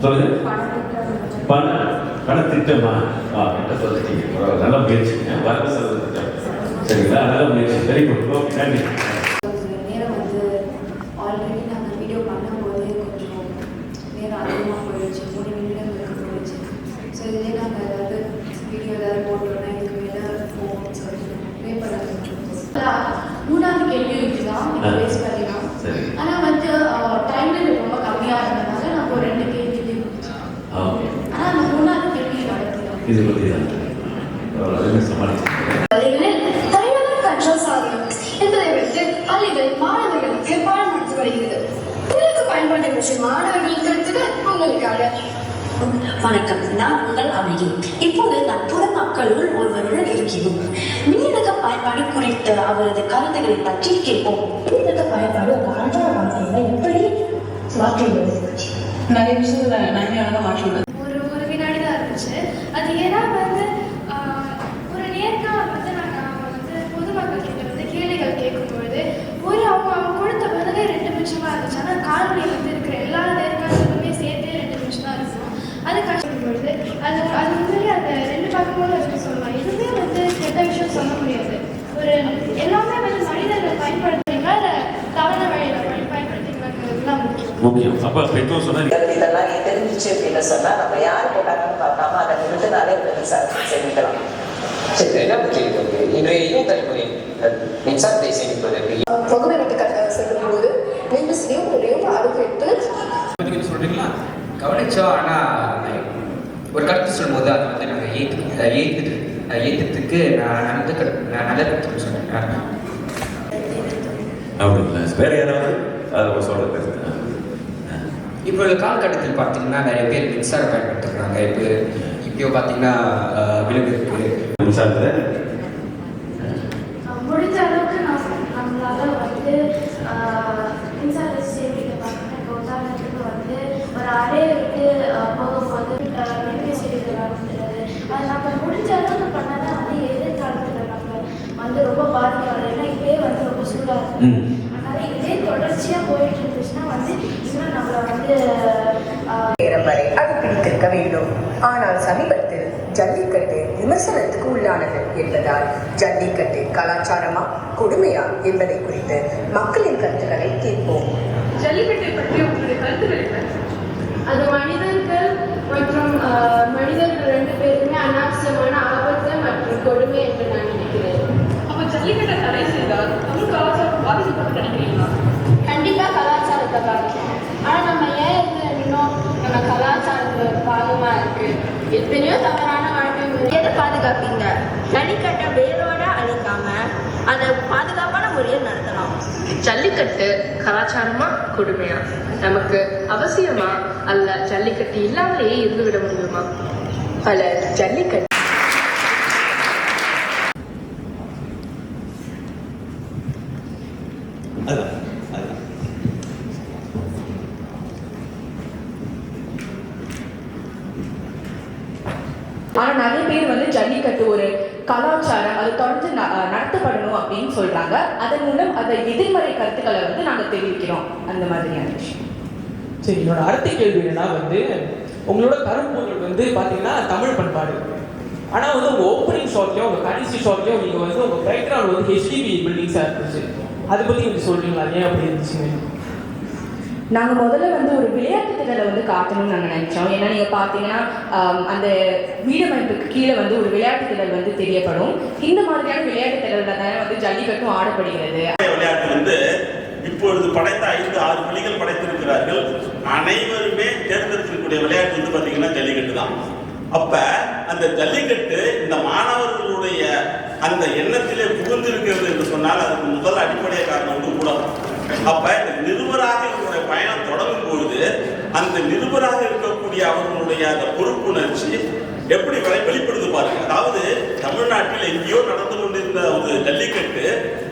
சொல்லுங்க. பண திட்டமா? என்ன சொல்றீங்க? நல்ல முயற்சி. வரவு செலவு திட்டம் சரிங்களா? நல்ல முயற்சி. Very good. ஓகே, நன்றி. நேரம் வந்து ஆல்ரெடி நாங்கள் வீடியோ பண்ணும்போது கொஞ்சம் நேரம் அதிகமாக போயிடுச்சு. 3 நிமிடங்களுக்கு போயிடுச்சு. ஸோ இதுலேயே நாங்கள் ஏதாவது வீடியோ ஏதாவது போட்டோம்னா இதுக்கு மேலே போகும்னு சொல்லிட்டு ப்ளே பண்ண மூணாவது கேள்வி இதுதான் நீங்கள் பேஸ் பண்ணிடலாம். ஆனால் வந்து டைம் ரொம்ப கம்மியாக இருந்ததுனால நான் ஒரு 2 கேள்வி கொடுத்தேன். ஆனால் அந்த மூணாவது கேள்வி நடத்தினோம். இது பற்றி தான் சமாளிச்சு என்பதை வைத்து பள்ளிகள் மாணவர்களுக்கு பாடம் நடத்தி வருகிறது. உங்களுக்கு பயன்பாட்டு பற்றி மாணவர்களின் கருத்துக்கள் உங்களுக்காக. வணக்கம், நான் உங்கள் அமைதி. இப்போது நட்புற மக்களுள் ஒருவருடன் இருக்கிறோம். மின்னணு பயன்பாடு குறித்த அவரது கருத்துக்களை பற்றி கேட்போம். மின்னணு பயன்பாடு அன்றாட வாழ்க்கையில எப்படி மாற்றுவது? நிறைய விஷயத்துல நன்மையாக மாற்றுவது. ஒரு வினாடி தான் இருந்துச்சு. அது ஏன்னா வந்து ஒரு நேர்காணல் வந்து நாங்கள் வந்து பொதுமக்கள் கிட்ட வந்து கேள்விகள் கேட்கும்பொழுது அவங்க கொடுத்த பதிலே 2 நிமிஷமாக இருந்துச்சு. ஆனால் காணொலி வந்து இருக்கிற எல்லா நேர்காணலுமே சேர்த்து 2 நிமிஷம் தான் இருக்கும். அது கஷ்டப்படும் பொழுது அது உண்மையிலே அந்த 2 பக்கமும் வச்சு சொல்லலாம். எதுவுமே வந்து கெட்ட விஷயம் சொல்ல முடியாது. எல்லாமே வந்து மனிதர்கள் பயன்படுத்துறீங்களா இல்லை தவறான வழியில் பயன்படுத்துறீங்களாங்கிறதுலாம் முக்கியம். அப்போ பெற்றோர் சொன்னால் இதெல்லாம் தெரிஞ்சிச்சு அப்படின்னு சொன்னா நம்ம யார் போட்டாங்கன்னு பார்க்காம அதை நிறுத்தினாலே மின்சாரத்தை சேமிக்கலாம். சரி, ரெண்டாவது கேள்வி வந்து இன்றைய இளைய தலைமுறை மின்சாரத்தை சேமிப்பதற்கு வகுமை விட்டு செல்லும் போது மின்விசிறியும் ஒளியும் அறுத்து சொல்றீங்களா கவனிச்சோம். ஆனால் ஒரு கருத்து சொல்லும்போது அதை வந்து நாங்கள் ஏற்றுறதுக்கு நான் நல்ல கருத்து சொன்னேன். அப்படிங்களா? வேற யாராவது அதை சொல்ற கருத்து? இப்போ காலகட்டத்தில் பார்த்தீங்கன்னா நிறைய பேர் மின்சாரம் பயன்படுத்துகிறாங்க. இப்போ பார்த்தீங்கன்னா விலங்கு இருக்கு மின்சாரத்தை முடிஞ்ச அளவுக்கு நம்மளால வந்து மின்சாரத்தை சேமிக்க பார்க்கணும். இப்போ உதாரணத்துக்கு வந்து ஒரு அறையை விட்டு போகும்போது மின்விசிறிகள் விளையாடுறது அது நம்ம முடிஞ்ச அளவுக்கு பண்ணால் தான் வந்து எதிர்காலத்தில் நம்ம வந்து ரொம்ப பாதிக்காது. ஏன்னா இதே வந்து ரொம்ப சூடாக இருக்கும். அதனால இதே தொடர்ச்சியாக போயிட்டு இருந்துச்சுன்னா வந்து இன்னும் நம்மளை வந்து வரை அது பிடித்திருக்க வேண்டும். ஆனால் சமீபத்தில் ஜல்லிக்கட்டு விமர்சனத்துக்கு உள்ளானது என்பதால் ஜல்லிக்கட்டு கலாச்சாரமா கொடுமையா என்பதை குறித்து மக்களின் கருத்துக்களை கேட்போம். ஜல்லிக்கட்டை பற்றி உங்களுடைய கருத்துக்கள் என்ன? அது மனிதர்கள் மற்றும் மனிதர்கள் 2 பேருமே அனாவசியமான ஆபத்து மற்றும் கொடுமை என்று நான் நினைக்கிறேன். அப்போ ஜல்லிக்கட்டை தடை செய்தால் தமிழ் கலாச்சாரம் பாதிக்கப்பட்டு நினைக்கிறீங்களா? கண்டிப்பாக கலாச்சாரத்தை பாதிக்கும். ஆனால் நம்ம ஏன் இன்னும் நம்ம கலாச்சாரத்தில் ஒரு பாகமாக இருக்கு. எத்தனையோ தவறான வாழ்க்கை முறை. எதை பாதுகாப்பீங்க? ஜல்லிக்கட்டை வேரோட அழிக்காம அதை பாதுகாப்பான முறையில் நடத்தலாம். ஜல்லிக்கட்டு கலாச்சாரமா கொடுமையா? நமக்கு அவசியமா அல்ல ஜல்லிக்கட்டு இல்லாமலேயே இருந்துவிட முடியுமா? பலர் ஜல்லிக்கட்டு ஆனால் நிறைய பேர் வந்து ஜல்லிக்கட்டு ஒரு கலாச்சாரம், அது தொடர்ந்து நடத்தப்படணும் அப்படின்னு சொல்றாங்க. அதன் மூலம் அதை எதிர்மறை கருத்துக்களை வந்து நாங்கள் தெரிவிக்கிறோம். அந்த மாதிரியான விஷயம். சரி, என்னோட அடுத்த கேள்வி என்னன்னா வந்து உங்களோட கருப்பொருள் வந்து பார்த்தீங்கன்னா தமிழ் பண்பாடு. ஆனால் வந்து உங்கள் ஓப்பனிங் ஷாட்லையும் உங்கள் கடைசி ஷாட்லையும் நீங்கள் வந்து உங்கள் பேக்ரவுண்ட் வந்து ஹெச்டிபி பில்டிங்ஸாக இருந்துச்சு. அதை பற்றி கொஞ்சம் சொல்கிறீங்களா? ஏன் அப்படி இருந்துச்சுங்க? நாங்கள் முதல்ல வந்து ஒரு விளையாட்டு திடலை வந்து காட்டணும்னு நாங்கள் நினச்சோம். ஏன்னா நீங்கள் பார்த்தீங்கன்னா அந்த வீடமைப்புக்கு கீழே வந்து ஒரு விளையாட்டு திடல் வந்து தெரியப்படும். இந்த மாதிரியான விளையாட்டு திடலில் தான் வந்து ஜல்லிக்கட்டும் ஆடப்படுகிறது. விளையாட்டு வந்து இப்பொழுது படைத்த 5-6 மொழிகள் படைத்திருக்கிறார்கள். அனைவருமே தேர்ந்தெடுக்கக்கூடிய விளையாட்டு வந்து பார்த்தீங்கன்னா ஜல்லிக்கட்டு தான். அப்ப அந்த ஜல்லிக்கட்டு இந்த மாணவர்களுடைய அந்த எண்ணத்திலே புகுந்திருக்கிறது என்று சொன்னால் அதுக்கு முதல் அடிப்படை காரணம் வந்து ஊடகம். அப்ப இந்த நிருபராக இவருடைய பயணம் தொடங்கும் பொழுது அந்த நிருபராக இருக்கக்கூடிய அவர்களுடைய அந்த பொறுப்புணர்ச்சி எப்படி வெளிப்படுது பாருங்க. அதாவது தமிழ்நாட்டில் எங்கேயோ நடந்து கொண்டிருந்த ஒரு ஜல்லிக்கட்டு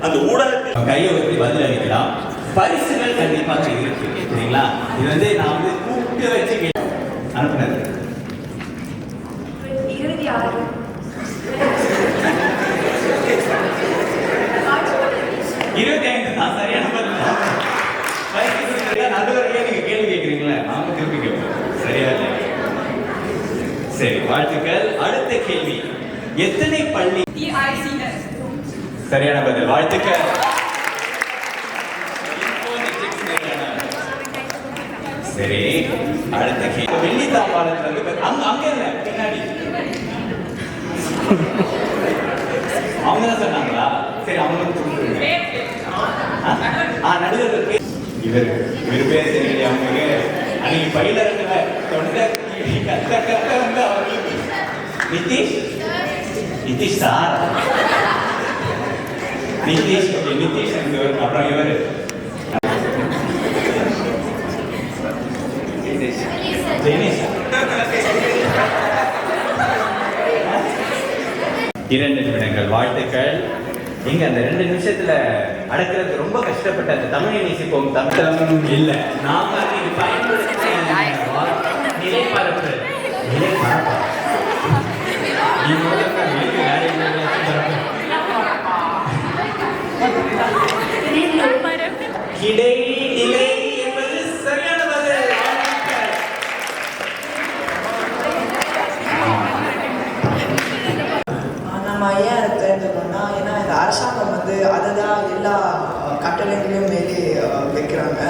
அந்த ஊடகத்தில் கையை வச்சு பதில் அளிக்கலாம். பரிசுகள் கண்டிப்பாக இருக்கு. சரிங்களா? இது வந்து நான் வந்து கூப்பிட்டு வச்சு அனுப்புனது. இறுதி 6 25 தான் சரியான பதில். நடுவர்களே நீங்க கேள்வி கேட்குறீங்களா? நாம திருப்பி கேட்போம். சரியா? சரி, வாழ்த்துக்கள். அடுத்த கேள்வி, எத்தனை பள்ளி? சரியான பதில், வாழ்த்துக்கள். சரி, அடுத்த கேள்வி, வெள்ளி தாம்பாளத்துல இருந்து அங்க இல்ல பின்னாடி அவங்க தான் சொன்னாங்களா? சரி, அவங்களுக்கு சொல்லுங்க. நடுவர் பேர் இவர் பேர் தெரியல அவங்களுக்கு. அன்னைக்கு பயிலரங்குல தொண்டை கத்த வந்து அவர்களுக்கு நிதிஷ் சார், நிதிஷ் அப்புறம் இவர் இரண்டு நிமிடங்கள், வாழ்த்துக்கள். நீங்க அந்த 2 நிமிஷத்துல அடக்கிறது ரொம்ப கஷ்டப்பட்ட அந்த தமிழை நேசிப்போம் தமிழ் இல்ல, நாம இது பயன்படுத்த நிலைப்பரப்பு கிடை நிலை என்பது சரியான பதில். நம்ம ஏன் தெரிஞ்சுக்கணும்னா, ஏன்னா இந்த அரசாங்கம் வந்து அதை தான் எல்லா கட்டளைகளையும் மேலே வைக்கிறாங்க.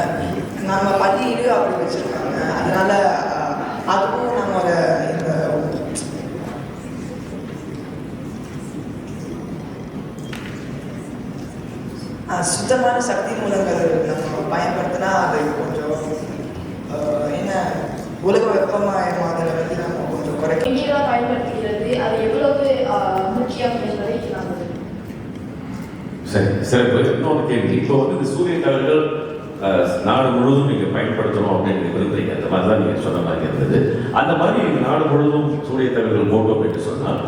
நம்ம பள்ளியிலே அப்படி வச்சுருக்காங்க. அதனால அதுவும் நம்மளோட இந்த சுத்தமான சக்தி மூலங்கள் நம்ம பயன்படுத்தினா அது கொஞ்சம் என்ன உலக வெப்பமயமாதலை வந்து நம்ம கொஞ்சம் குறைக்க எங்கேதான் பயன்படுத்துகிறது, அது எவ்வளவு முக்கியம் என்பதை நாங்கள் சரி, சிறப்பு. இன்னொரு கேள்வி, இப்போ வந்து இந்த சூரிய தகவல்கள் நாடு முழுவதும் நீங்க பயன்படுத்தணும் அப்படின்னு விரும்புறீங்க, அந்த மாதிரி தான் நீங்க சொன்ன மாதிரி இருந்தது. அந்த மாதிரி நாடு முழுவதும் சூரிய தகவல்கள் போட்டோம் அப்படின்னு சொன்னால்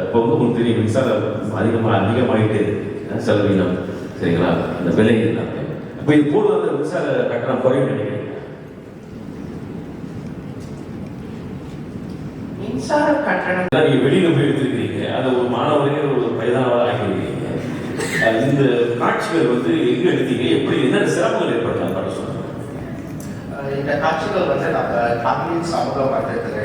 இப்போ வந்து உங்களுக்கு தெரியும், மின்சாரம் அதிகமாகிட்டே செலவினம், சரிங்களா, அந்த விலை எல்லாமே. இப்போ இது போடுவது மின்சார கட்டணம் குறையும் நினைக்கிறீங்க? மின்சார கட்டணம் நீங்க வெளியில போய் எடுத்துருக்கீங்க, அதை ஒரு மாணவரே ஒரு வயதானவராக ஆகியிருக்கீங்க. இந்த காட்சிகள் வந்து எங்க எடுத்தீங்க, எப்படி என்ன சிரமங்கள் ஏற்படலாம் பண்ண சொல்லுங்க. இந்த காட்சிகள் வந்து நம்ம தமிழ் சமூக மன்றத்தில்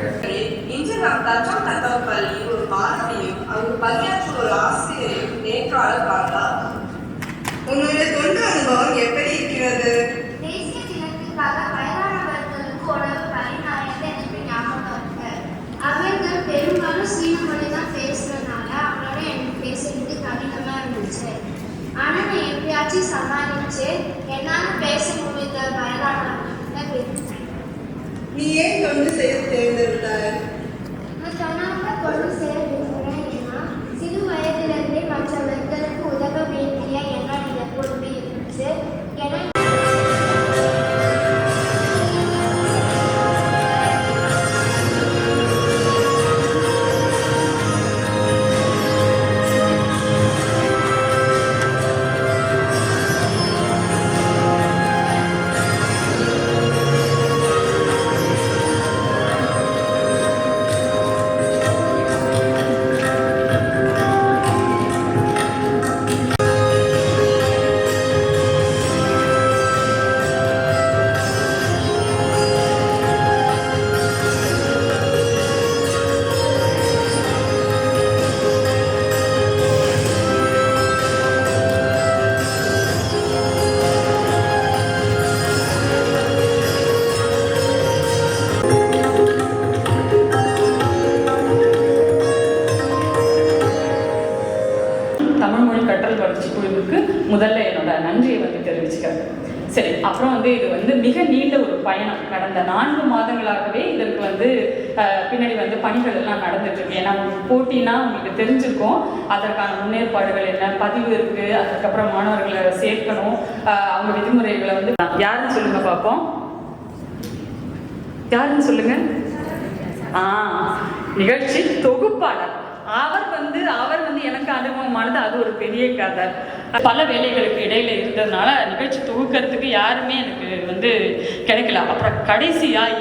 இன்று நாம் தச்சம் தத்தவ பள்ளி ஒரு மாணவியும் அங்கு பணியாற்றும் ஒரு ஆசிரியரையும் நேற்றாளர் பார்த்தார். உன்னுடைய தொண்டு அனுபவம் எப்படி இருக்கிறது? தேசிய தினத்திற்காக வயதானவர்களுக்கு உணவு பரிமாறியது எனக்கு ஞாபகம் இருக்கு. அவர்கள் பெரும்பாலும் சீன மொழி தான் பேசுறதுனால அவங்களோட எனக்கு பேசுறது கடினமா இருந்துச்சு. ஆனா நான் எப்படியாச்சும் சமாளிச்சு என்னால பேச முடிந்த வயதானவர்கிட்ட பேசினேன். நீ ஏன் தொண்டு செய்ய தேர்ந்தெடுத்தாய்? நான் சொன்னாங்க தொண்டு செய்ய விரும்புகிறேன். ஏன்னா சிறு வயதிலிருந்தே மற்றவர்களுக்கு உதவ வேண்டிய என்னுடைய பொறுப்பு இருந்துச்சு. ஏன்னா முதல்ல என்னோட நன்றியை வந்து தெரிவிச்சுக்கிறேன். சரி, அப்புறம் வந்து இது வந்து மிக நீண்ட ஒரு பயணம். கடந்த 4 மாதங்களாகவே இதற்கு வந்து பின்னாடி வந்து பணிகள் எல்லாம் நடந்துட்டு இருக்கு. ஏன்னா போட்டினா உங்களுக்கு தெரிஞ்சிருக்கும், அதற்கான முன்னேற்பாடுகள் என்ன, பதிவு இருக்கு, அதுக்கப்புறம் மாணவர்களை சேர்க்கணும், அவங்க விதிமுறைகளை வந்து யாருன்னு சொல்லுங்க பார்ப்போம். யாருன்னு சொல்லுங்க. நிகழ்ச்சி தொகுப்பாளர் அவர் வந்து எனக்கு அனுபவமானது. அது ஒரு பெரிய கதை. பல வேலைகளுக்கு இடையில இருந்ததுனால நிகழ்ச்சி தொகுக்கிறதுக்கு யாருமே எனக்கு வந்து கிடைக்கல. அப்புறம்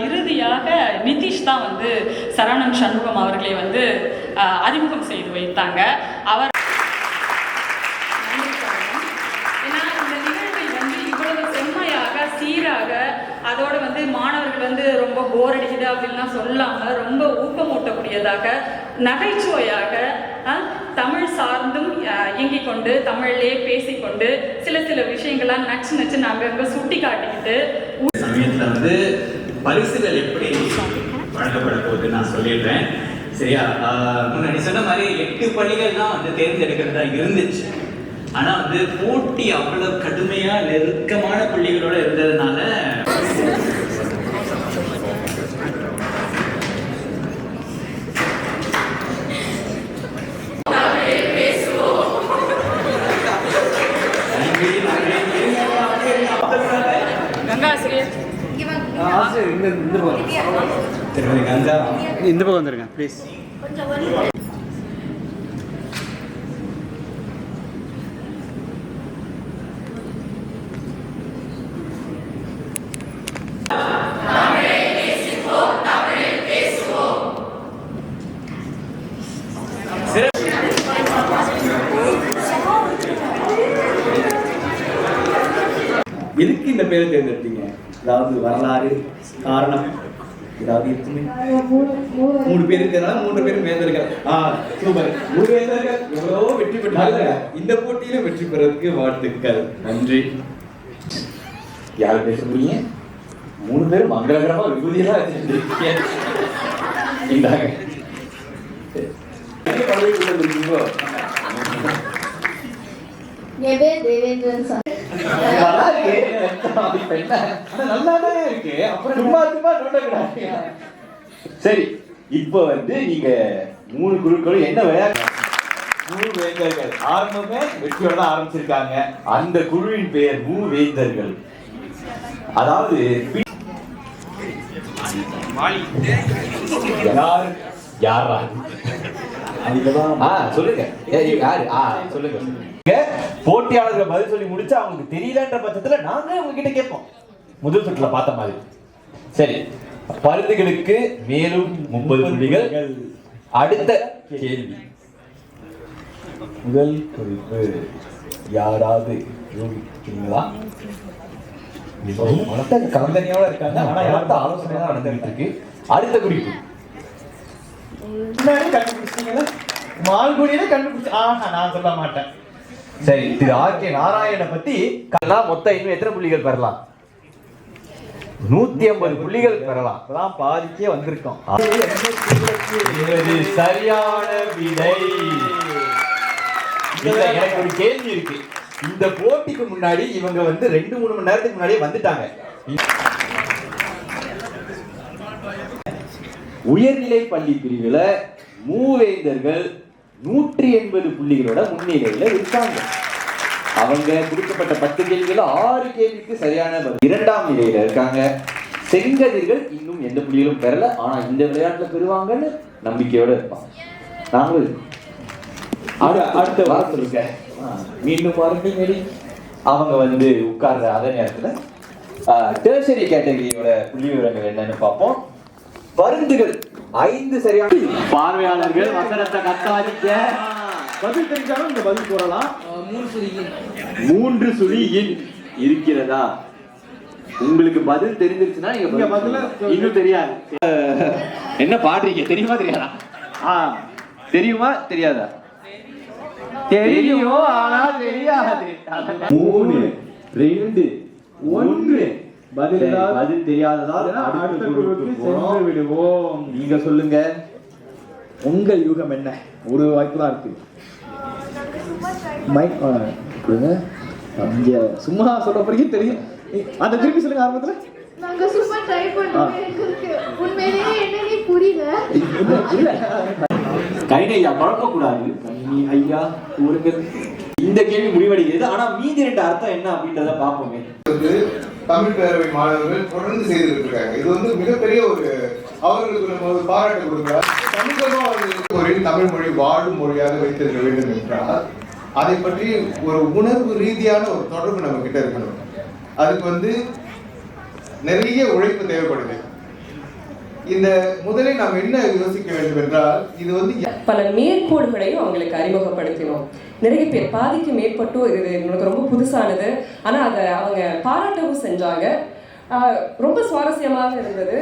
இறுதியாக நிதிஷ் தான் வந்து சரவணன் சண்முகம் அவர்களை வந்து அறிமுகம் செய்து வைத்தாங்க. அவர் ஏன்னா இந்த நிகழ்வை வந்து இவ்வளவு செம்மையாக சீராக, அதோடு வந்து மாணவர்கள் வந்து ரொம்ப போர் அடிக்குது அப்படின்லாம் சொல்லாமல் ரொம்ப ஊக்கமூட்டக்கூடியதாக நகைச்சுவையாக தமிழ் சார்ந்தும் இயங்கிக் கொண்டு தமிழ்லேயே பேசிக்கொண்டு சில விஷயங்கள்லாம் நச்சு நாங்கள் சுட்டி காட்டிக்கிட்டு சமயத்தில் வந்து பரிசுகள் எப்படி வழங்கப்பட போகுது நான் சொல்லிடுறேன். சரியா? முன்னாடி சொன்ன மாதிரி 8 பள்ளிகள் தான் வந்து தேர்ந்தெடுக்கிறதா இருந்துச்சு. ஆனால் வந்து போட்டி அவ்வளவு கடுமையாக நெருக்கமான புள்ளிகளோட இருந்ததுனால இந்த பக்கம் வந்துருங்க ப்ளீஸ். எதுக்கு இந்த பேரை தேர்ந்தெடுத்தீங்க? அதாவது வரலாறு காரணம் ஏதாவது இருக்குமே? 3 பேர் இருக்கிறதால 3 பேரும் வேந்தர்கள். சூப்பர். 3 வேந்தர்கள் எவ்வளவோ வெற்றி பெற்றாங்க. இந்த போட்டியில வெற்றி பெறதுக்கு வாழ்த்துக்கள். நன்றி. யார் பேச போறீங்க? 3 பேரும் மங்களகரமா விபூதியெல்லாம் வச்சிருக்கீங்க. இந்தாங்க. இருக்கீங்களோ? என் பேர் தேவேந்திரன் சார். சரி, இப்ப வந்து நீங்க 3 குழுக்களும் என்ன விளையாட்டு? 3 வேந்தர்கள் ஆரம்பமே வெற்றியோட தான் ஆரம்பிச்சிருக்காங்க. அந்த குழுவின் பெயர் மூவேந்தர்கள். அதாவது யாரா சொல்லுங்க. சொல்லுங்க. போட்டியாளர்கள் பதில் சொல்லி முடிச்சா அவங்களுக்கு தெரியலன்ற பட்சத்துல நாங்க உங்ககிட்ட கேட்போம். முதல் சுற்றுல பார்த்த மாதிரி. சரி, பருந்துகளுக்கு மேலும் 30 புள்ளிகள். அடுத்த கேள்வி. முதல் குறிப்பு யாராவது யோகிக்கிறீங்களா? கலந்தனியோட இருக்காங்க. ஆனா யார்த்த ஆலோசனை தான் நடந்துகிட்டு இருக்கு. அடுத்த குறிப்பு கண்டுபிடிச்சிட்டீங்களா? மால்குடியில கண்டுபிடிச்சு. நான் சொல்ல மாட்டேன். சரி, திரு ஆர்.கே. நாராயணனை பத்தி மொத்தம் இன்னும் எத்தனை புள்ளிகள் பெறலாம்? 150 புள்ளிகள் பெறலாம். அதான் பாதிக்கே வந்திருக்கோம். சரியான விடை. எனக்கு ஒரு கேள்வி இருக்கு. இந்த போட்டிக்கு முன்னாடி இவங்க வந்து 2-3 மணி நேரத்துக்கு முன்னாடியே வந்துட்டாங்க. உயர்நிலை பள்ளி பிரிவுல மூவேந்தர்கள் 180 புள்ளிகளோட முன்னிலையில இருக்காங்க. அவங்க கொடுக்கப்பட்ட 10 கேள்விகள் 6 கேள்விக்கு சரியான பதில். 2ஆம் நிலையில இருக்காங்க. செங்கதிர்கள் இன்னும் எந்த புள்ளிகளும் பெறல. ஆனா இந்த விளையாட்டுல பெறுவாங்கன்னு நம்பிக்கையோட இருப்பாங்க. நாங்களும் அடுத்த வாரம் இருக்க மீண்டும் வாரங்கள் அவங்க வந்து உட்கார்ற அதே நேரத்துல டெர்ஷரி கேட்டகரியோட புள்ளி விவரங்கள் என்னன்னு பார்ப்போம். பருந்துகள் 5 சரியான. பார்வையாளர்கள் வசனத்தை கத்தாதிக்க. பதில் தெரிஞ்சாலும் இந்த பதில் போடலாம். 3 சுழியின் இருக்கிறதா? உங்களுக்கு பதில் தெரிஞ்சிருச்சுன்னா நீங்க பதில இன்னும் தெரியாது. என்ன பாடுறீங்க? தெரியுமா தெரியாதா? தெரியுமா தெரியாதா? தெரியும், ஆனா தெரியாது. 3, 2, 1 பதில் தெரியாததால் அடுத்த குழுவுக்கு சென்று விடுவோம். நீங்க சொல்லுங்க, உங்கள் யூகம் என்ன? ஒரு வாய்ப்பு தான் இருக்கு. மைக் கொடுங்க. இங்க சும்மா சொல்ற பிறகு தெரியும். அந்த திருப்பி சொல்லுங்க ஆரம்பத்துல. நாங்க சும்மா ட்ரை பண்ணோம். எங்களுக்கு உண்மையிலேயே என்னன்னே புரியல. இல்ல கைனையா குழப்பக்கூடாது. கண்ணி ஐயா ஊருங்கள். இந்த கேள்வி முடிவடைகிறது. ஆனா மீதி 2 அர்த்தம் என்ன அப்படின்றத பார்ப்போமே. தமிழ் பேரவை மாணவர்கள் தொடர்ந்து செய்திருக்கிறாங்க. இது வந்து மிகப்பெரிய ஒரு அவர்களுக்கு நம்ம ஒரு பாராட்டு கொடுக்கிறார். தமிழகமாக தமிழ் மொழி வாழும் மொழியாக வைத்திருக்க வேண்டும் என்றால் அதை பற்றி ஒரு உணர்வு ரீதியான ஒரு தொடர்பு நம்ம கிட்ட இருக்கணும். அதுக்கு வந்து நிறைய உழைப்பு தேவைப்படுது. இந்த முதலில் நாம் என்ன யோசிக்க வேண்டும் என்றால், இது வந்து பல மேற்கோள்களையும் அவங்களுக்கு அறிமுகப்படுத்தினோம். நிறைய பேர் பாதிக்கு மேற்பட்டும் இது எங்களுக்கு ரொம்ப புதுசானது. ஆனால் அதை அவங்க பாராட்டவும் செஞ்சாங்க. ரொம்ப சுவாரஸ்யமாக இருந்தது.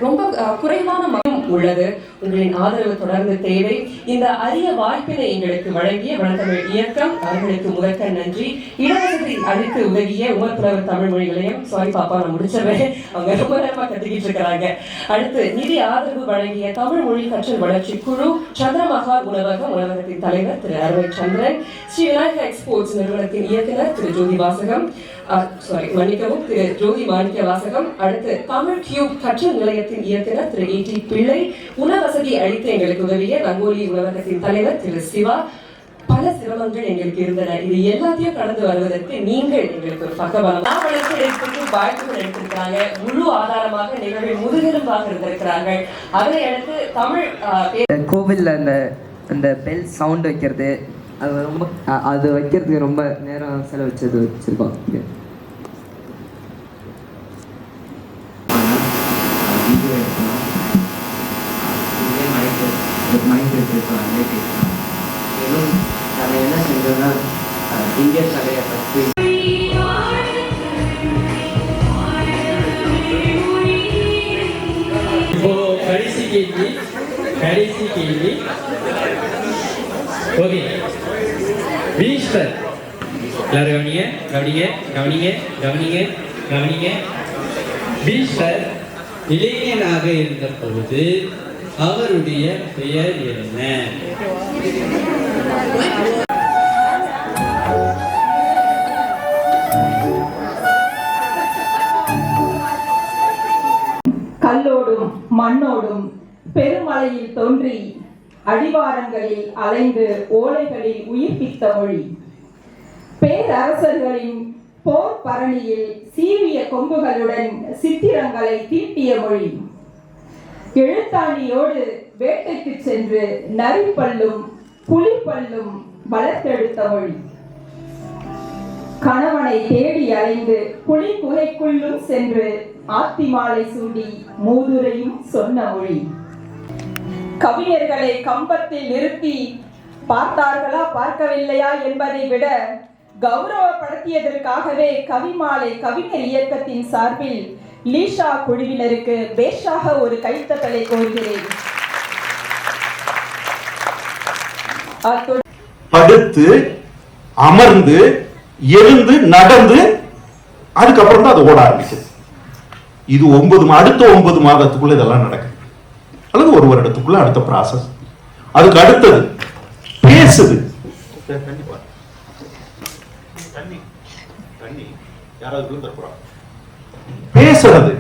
ரொம்ப குறைவான மனம் உள்ளது. உங்களின் ஆதரவு தொடர்ந்து தேவை. இந்த அரிய வாய்ப்பினை எங்களுக்கு வழங்கிய வணக்கமிழ் இயக்கம் அவர்களுக்கு முதற்க நன்றி. இடவசதி அளித்து உதவிய உமர் புலவர் தமிழ் மொழி நிலையம், சாரி பாப்பா நான் முடிச்சவேன், அவங்க ரொம்ப நேரமா கத்திக்கிட்டு இருக்கிறாங்க. அடுத்து நிதி ஆதரவு வழங்கிய தமிழ் மொழி கற்றல் வளர்ச்சி குழு, சந்திரமகால் உணவகத்தின் தலைவர் திரு அருமை சந்திரன், ஸ்ரீ விநாயகா எக்ஸ்போர்ட்ஸ் நிறுவனத்தின் இயக்குனர் திரு ஜோதி வாசகம், திரு ஜோதி மாணிக்க வாசகம். அடுத்து தமிழ் டியூப் கற்றல் நிலையத்தின் இயக்குனர் திரு AT பிள்ளை, உணவசதி அளித்து எங்களுக்கு உதவிய ரங்கோலி உணவகத்தின் தலைவர் திரு சிவா. பல சிரமங்கள் எங்களுக்கு இருந்தன. இது எல்லாத்தையும் கடந்து வருவதற்கு நீங்கள் எங்களுக்கு ஒரு பக்கபலம். வாழ்த்துக்கள் எடுத்திருக்கிறாங்க. முழு ஆதாரமாக நிகழ்வில் முதுகெலும்பாக இருந்திருக்கிறார்கள். அதை அடுத்து தமிழ் கோவிலில் அந்த பெல் சவுண்ட் வைக்கிறது, அது வைக்கிறதுக்கு ரொம்ப நேரம் வச்சிருக்கோம். என்ன செஞ்சோம்னா இந்திய சபையை பற்றி கடைசி கேள்வி. ஓகே, பீஷ்மர். எல்லாரும் கவனிங்க. பீஷ்மர் இளைஞனாக இருந்த பொழுது அவருடைய பெயர் என்ன? கல்லோடும் மண்ணோடும் பெருமலையில் தோன்றி அடிவாரங்களில் அலைந்து ஓலைகளில் உயிர்ப்பித்த மொழி, பேரரசர்களின் போர் பரணியில் சீவிய கொம்புகளுடன் சித்திரங்களை தீட்டிய மொழி, எழுத்தாணியோடு வேட்டைக்கு சென்று நரிப்பல்லும் புலிப்பல்லும் வளர்த்தெடுத்த மொழி, கணவனை தேடி அலைந்து புலி குகைக்குள்ளும் சென்று ஆத்திமாலை சூடி மூதுரையும் சொன்ன மொழி, கவிஞர்களை கம்பத்தில் நிறுத்தி பார்த்தார்களா பார்க்கவில்லையா என்பதை விட கௌரவப்படுத்தியதற்காகவே கவிமாலை கவிஞர் இயக்கத்தின் சார்பில் லீஷா குழுவினருக்கு பேஷாக ஒரு கைத்தட்டலை கோருகிறேன். படுத்து அமர்ந்து எழுந்து நடந்து அதுக்கப்புறம் தான் அது ஓட ஆரம்பிச்சது. இது அடுத்த 9 மாதத்துக்குள்ள இதெல்லாம் நடக்குது, அல்லது ஒரு வருடத்துக்குள்ள அடுத்த ப்ராசஸ். அதுக்கு அடுத்தது பேசுது. பேசுறது.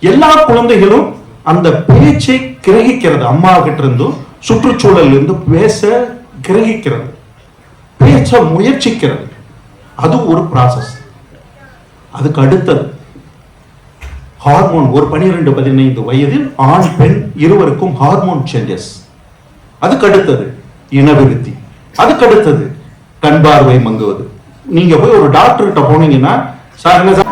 எல்லா குழந்தைகளும் அந்த பேச்சை கிரகிக்கிறது. அம்மா கிட்ட இருந்தும் சுற்றுச்சூழல் இருந்து பேச கிரகிக்கிறது, பேச்ச முயற்சிக்கிறது. அது ஒரு ப்ராசஸ். அதுக்கு அடுத்தது ஹார்மோன். ஒரு 12-15 வயதில் ஆண் பெண் இருவருக்கும் ஹார்மோன் சேஞ்சஸ். அதுக்கு அடுத்தது இனவிருத்தி. அதுக்கு அடுத்தது கண் பார்வை மங்குவது. நீங்க போய் ஒரு டாக்டர் கிட்ட போனீங்கன்னா சார் என்ன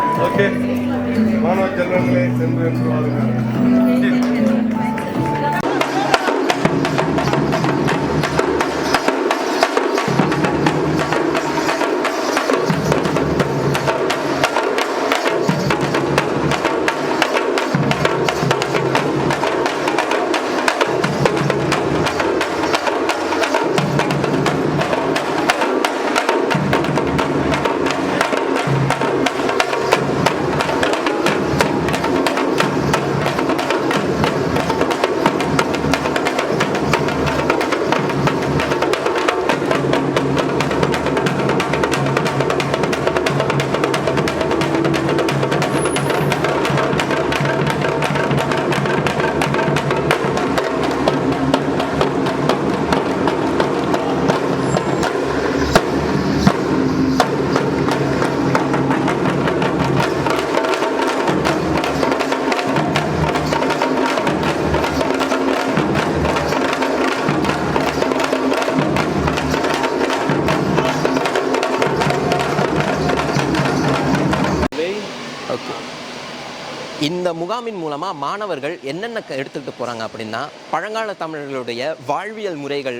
இந்த முகாமின் மூலமாக மாணவர்கள் என்னென்ன எடுத்துக்கிட்டு போகிறாங்க அப்படின்னா, பழங்கால தமிழர்களுடைய வாழ்வியல் முறைகள்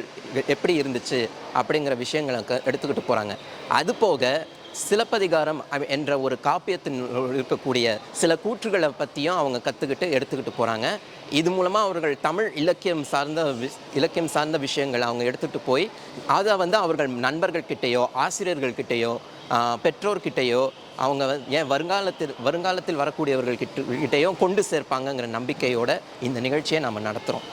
எப்படி இருந்துச்சு அப்படிங்கிற விஷயங்களை எடுத்துக்கிட்டு போகிறாங்க. அது போக சிலப்பதிகாரம் என்ற ஒரு காப்பியத்தின் இருக்கக்கூடிய சில கூற்றுகளை பற்றியும் அவங்க கற்றுக்கிட்டு எடுத்துக்கிட்டு போகிறாங்க. இது மூலமாக அவர்கள் தமிழ் இலக்கியம் சார்ந்த விஷயங்களை அவங்க எடுத்துகிட்டு போய் அதை வந்து அவர்கள் நண்பர்கள்கிட்டேயோ ஆசிரியர்கள்கிட்டேயோ பெற்றோர்கிட்டேயோ அவங்க ஏன் வருங்காலத்தில் வரக்கூடியவர்கள்கிட்டையும் கொண்டு சேர்ப்பாங்கங்கிற நம்பிக்கையோட இந்த நிகழ்ச்சியை நம்ம நடத்துகிறோம்.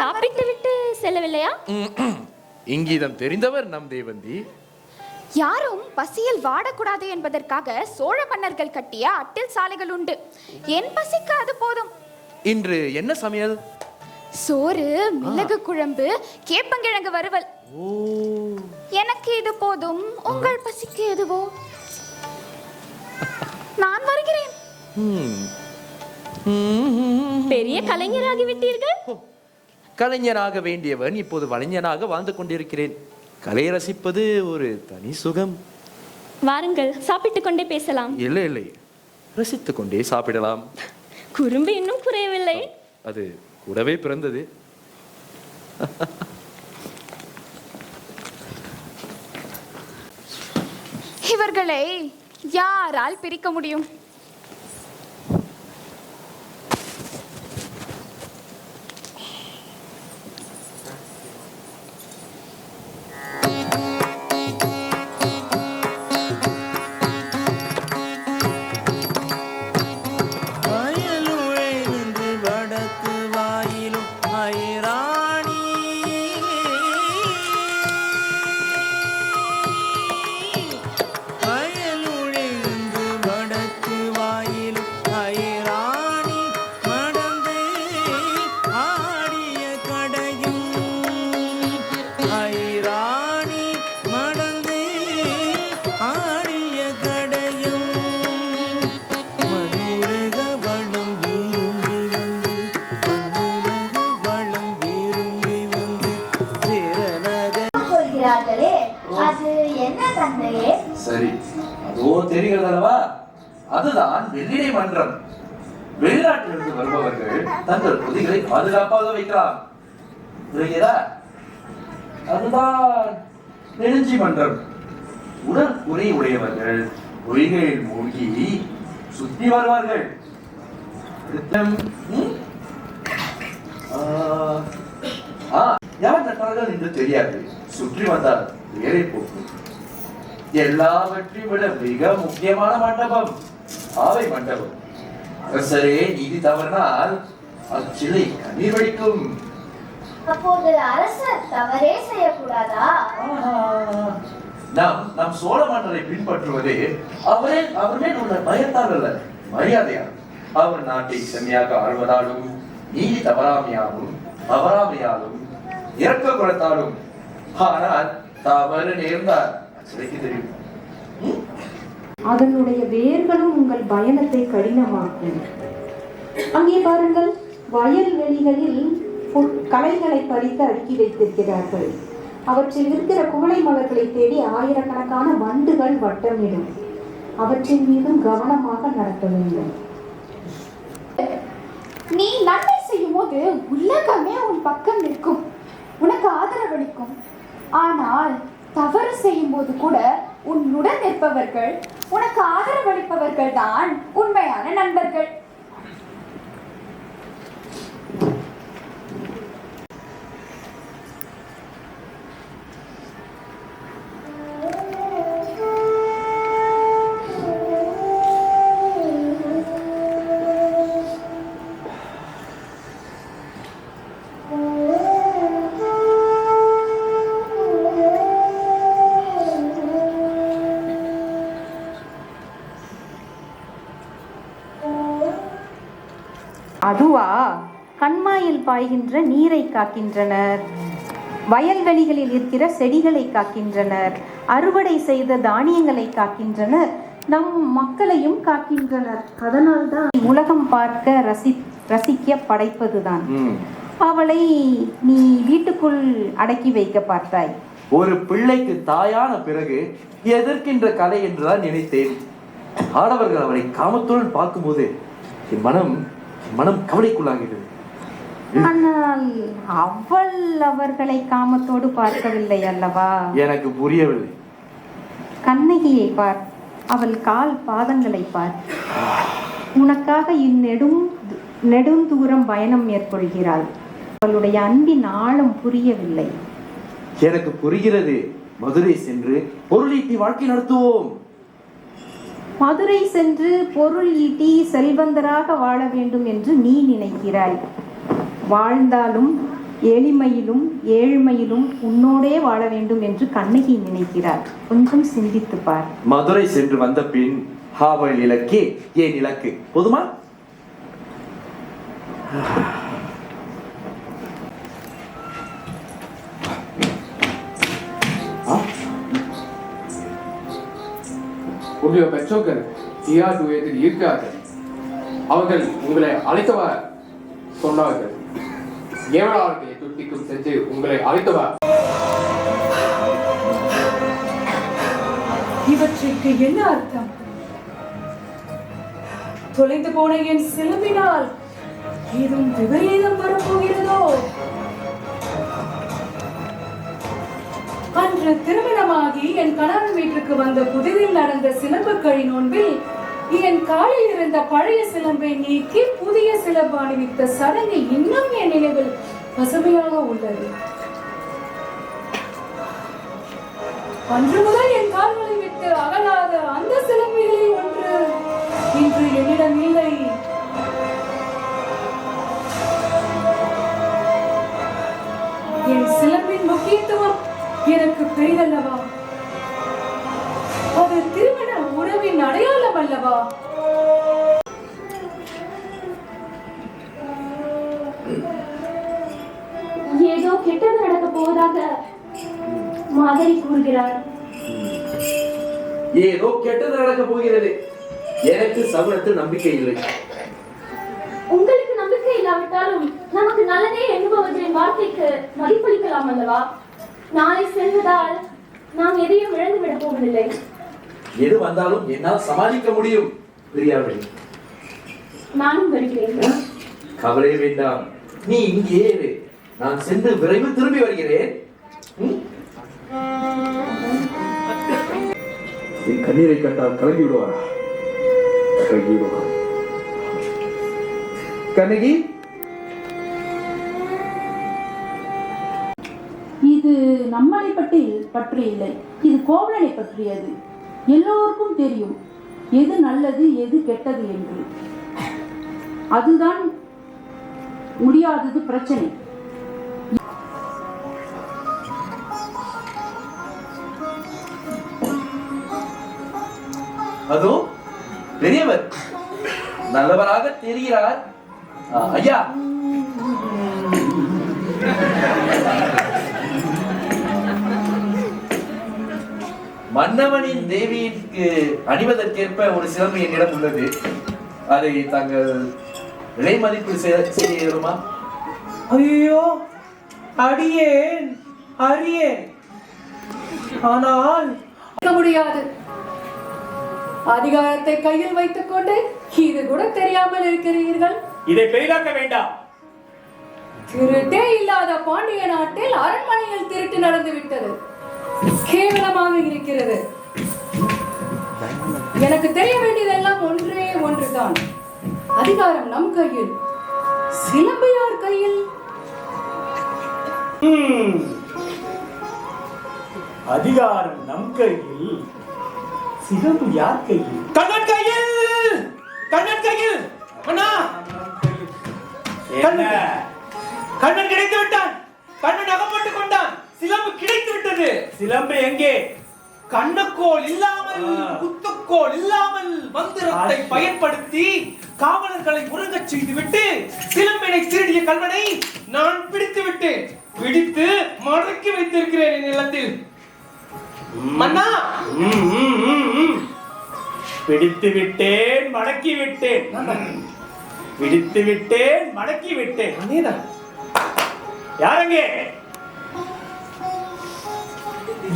சாப்பிட்டு விட்டு செல்லவில்லையா? இங்கீதம் தெரிந்தவர் நம் தேவந்தி. யாரும் பசியில் வாடக்கூடாது என்பதற்காக சோழ மன்னர்கள் கட்டிய அட்டில் சாலைகள் உண்டு. என் பசிக்கு அது போதும். இன்று என்ன சமையல்? சோறு, மிளகு குழம்பு, கேப்பங்கிழங்கு வறுவல். எனக்கு இது போதும். உங்கள் பசிக்கு எதுவோ? நான் வருகிறேன். பெரிய கலைஞராகி விட்டீர்கள். கலைஞராக வேண்டியவன் இப்போது வலைஞனாக வாழ்ந்து கொண்டிருக்கிறேன். கலை ரசிப்பது ஒரு தனி சுகம். வாருங்கள், சாப்பிட்டுக் கொண்டே பேசலாம். இல்லை இல்லை, ரசித்துக் கொண்டே சாப்பிடலாம். குறும்பு இன்னும் குறையவில்லை. அது கூடவே பிறந்தது. இவர்களை யாரால் பிரிக்க முடியும்? சரி, அதோ தெரிகிறதல்லவா, அதுதான் வெள்ளிடை மன்றம். வெளிநாட்டிலிருந்து வருபவர்கள் தங்கள் பொதிகளை பாதுகாப்பாக வைக்கலாம். அதுதான் நெடுஞ்சி மன்றம். உடற்குறை உடையவர்கள் பொய்களில் மூழ்கி சுத்தி வருவார்கள். யார் நட்டார்கள் என்று தெரியாது. சுற்றி வந்தால் வேலை போக்கும். எல்லாவற்றையும் விட மிக முக்கியமான மண்டபம் ஆவை மண்டபம். அரசரே நீதி தவறினால் அச்சிலை கண்ணீர் வடிக்கும். அப்போது அரசர் தவறே செய்யக்கூடாதா? நம் சோழ மன்னரை பின்பற்றுவது அவரே உள்ள பயத்தால் அல்ல, மரியாதையால். அவர் நாட்டை செம்மையாக ஆழ்வதாலும், நீதி தவறாமையாலும், இறக்க குறைத்தாலும். ஆனால் தவறு நேர்ந்தால் சிலைக்கு தெரியும். அதனுடைய வேர்களும் உங்கள் பயணத்தை கடினமாக்கும். அங்கே பாருங்கள், வயல்வெளிகளில் களைகளை பறித்து அடுக்கி வைத்திருக்கிறார்கள். அவற்றில் இருக்கிற குவளை மலர்களை தேடி ஆயிரக்கணக்கான வண்டுகள் வட்டமிடும். அவற்றின் மீதும் கவனமாக நடக்க வேண்டும். நீ நன்மை செய்யும் போது உலகமே உன் பக்கம் நிற்கும், உனக்கு ஆதரவளிக்கும். ஆனால் தவறு செய்யும் போது கூட உன்னுடன் நிற்பவர்கள், உனக்கு ஆதரவளிப்பவர்கள் தான் உண்மையான நண்பர்கள். அதுவா, கண்மாயில் பாய்கின்ற நீரை காக்கின்றனர், வயல்வெளிகளில் இருக்கிற செடிகளை காக்கின்றனர், அறுவடை செய்த தானியங்களை காக்கின்றனர், நம் மக்களையும் காக்கின்றனர். அதனால்தான் உலகம் பார்க்க ரசிக்க படைப்பதுதான். அவளை நீ வீட்டுக்குள் அடக்கி வைக்க பார்த்தாய். ஒரு பிள்ளைக்கு தாயான பிறகு எதிர்க்கின்ற கலை என்றுதான் நினைத்தேன். ஆடவர்கள் அவரை காமத்துடன் பார்க்கும்போது என் மனம் கவலைக்குள்ளாகிறது. ஆனால் அவள் அவர்களை காமத்தோடு பார்க்கவில்லை அல்லவா? எனக்கு புரியவில்லை. கண்ணகியை பார், அவள் கால் பாதங்களை பார். உனக்காக நெடுந்தூரம் பயணம் மேற்கொள்கிறாள். அவளுடைய அன்பின் ஆழம் புரியவில்லை. எனக்கு புரிகிறது. மதுரை சென்று பொருள் ஈட்டி வாழ்க்கை நடத்துவோம். மதுரை சென்று பொருள் ஈட்டி செல்வந்தராக வாழ வேண்டும் என்று நீ நினைக்கிறாய். வாழ்ந்தாலும் எளிமையிலும் ஏழ்மையிலும் உன்னோடே வாழ வேண்டும் என்று கண்ணகி நினைக்கிறார். கொஞ்சம் சிந்தித்து பார். மதுரை சென்று வந்த பின் அவள் இலக்கே ஏன் இலக்கு போதுமா? உங்களுடைய பெற்றோர்கள் தியாதுயத்தில் இருக்கார்கள். அவர்கள் உங்களை அழைத்தவா சொன்னார்கள். ஏவலாளர்களை துட்டிக்கும் சென்று உங்களை அழைத்தவா. இவற்றிற்கு என்ன அர்த்தம்? தொலைந்து போன என் சிலம்பினால் ஏதும் விபரீதம் வரப்போகிறதோ? அன்று திருமணமாகி என் கணவன் வீட்டுக்கு வந்த புதிதில் நடந்த சிலம்பு கழி நோன்பில் என் காலில் இருந்த பழைய சிலம்பை நீக்கி புதிய சிலம்பு அணிவித்த சடங்கு இன்னும் என் நினைவில் பசுமையாக உள்ளது. அன்று முதல் என் கால்களை விட்டு அகலாத அந்த சிலம்பிகளில் ஒன்று இன்று என்னிடம் இல்லை. என் சிலம்பின் முக்கியத்துவம் எனக்கு பெரிதல்லவா? அது திருமண உறவின் அடையாளம் அல்லவா? ஏதோ கெட்டது நடக்க போவதாக மாதரி கூறுகிறார். ஏதோ கெட்டது நடக்க போகிறது. எனக்கு சகுனத்தில் நம்பிக்கை இல்லை. உங்களுக்கு நம்பிக்கை இல்லாவிட்டாலும் நமக்கு நல்லதே எண்ணுபவர்களின் வார்த்தைக்கு மதிப்பளிக்கலாம் அல்லவா? நாளை செல்வதால் நாம் எதையும் இழந்துவிட போவதில்லை. எது வந்தாலும் என்னால் சமாளிக்க முடியும். பிரியாவளி, நானும் வருகிறேன். கவலை வேண்டாம், நீ இங்கே இரு. நான் சென்று விரைவில் திரும்பி வருகிறேன். என் கண்ணீரை கண்டால் கலங்கி விடுவாரா? கலங்கி விடுவார். கண்ணகி, இது நம்மளை பற்றி இல்லை, இது கோவலனை பற்றியது. எல்லோருக்கும் தெரியும் எது நல்லது எது கெட்டது என்று. அதுதான் முடியாதது பிரச்சனை. அதோ பெரியவர் நல்லவராக தெரிகிறார். ஐயா, மன்னவனின் தேவிக்கு அணிவதற்கேற்ப ஒரு சிலம்பு என்னிடம் உள்ளது. அதை தாங்கள் விலை மதிப்பு செய்ய இயலுமா? ஐயோ, அடியேன் அறியேன், ஆனால் முடியாது. அதிகாரத்தை கையில் வைத்துக் கொண்டு இது கூட தெரியாமல் இருக்கிறீர்கள். இதை பெரிதாக்க வேண்டாம். திருட்டே இல்லாத பாண்டிய நாட்டில் அரண்மனையில் திருட்டு நடந்து விட்டது. கேவலமாக இருக்கிறது. எனக்கு தெரிய வேண்டியதெல்லாம் ஒன்றே ஒன்றுதான். அதிகாரம் நம் கையில், சிலம்பு யார் கையில்? அதிகாரம் நம் கையில், சிலம்பு யார் கையில்? கண்ணன் கையில்! கண்ணன் கையில்! அண்ணா! கண்ணன் கிடைத்து விட்டான். கண்ணன் அகப்பட்டுக் கொண்டான். சிலம்பு கிடைத்து விட்டது. சிலம்பு எங்கே? கண்ணக்கோல் இல்லாமல், குத்துக்கோல் இல்லாமல் மந்திரத்தை பயன்படுத்தி காவலர்களை உறங்கச் செய்துவிட்டு சிலம்பினை திருடிய கல்வனை நான் பிடித்து விட்டேன். பிடித்து மடக்கி வைத்திருக்கிறேன் என் இல்லத்தில். மன்னா, பிடித்து விட்டேன், மடக்கி விட்டேன். பிடித்து விட்டேன், மடக்கி விட்டேன். யாரங்கே?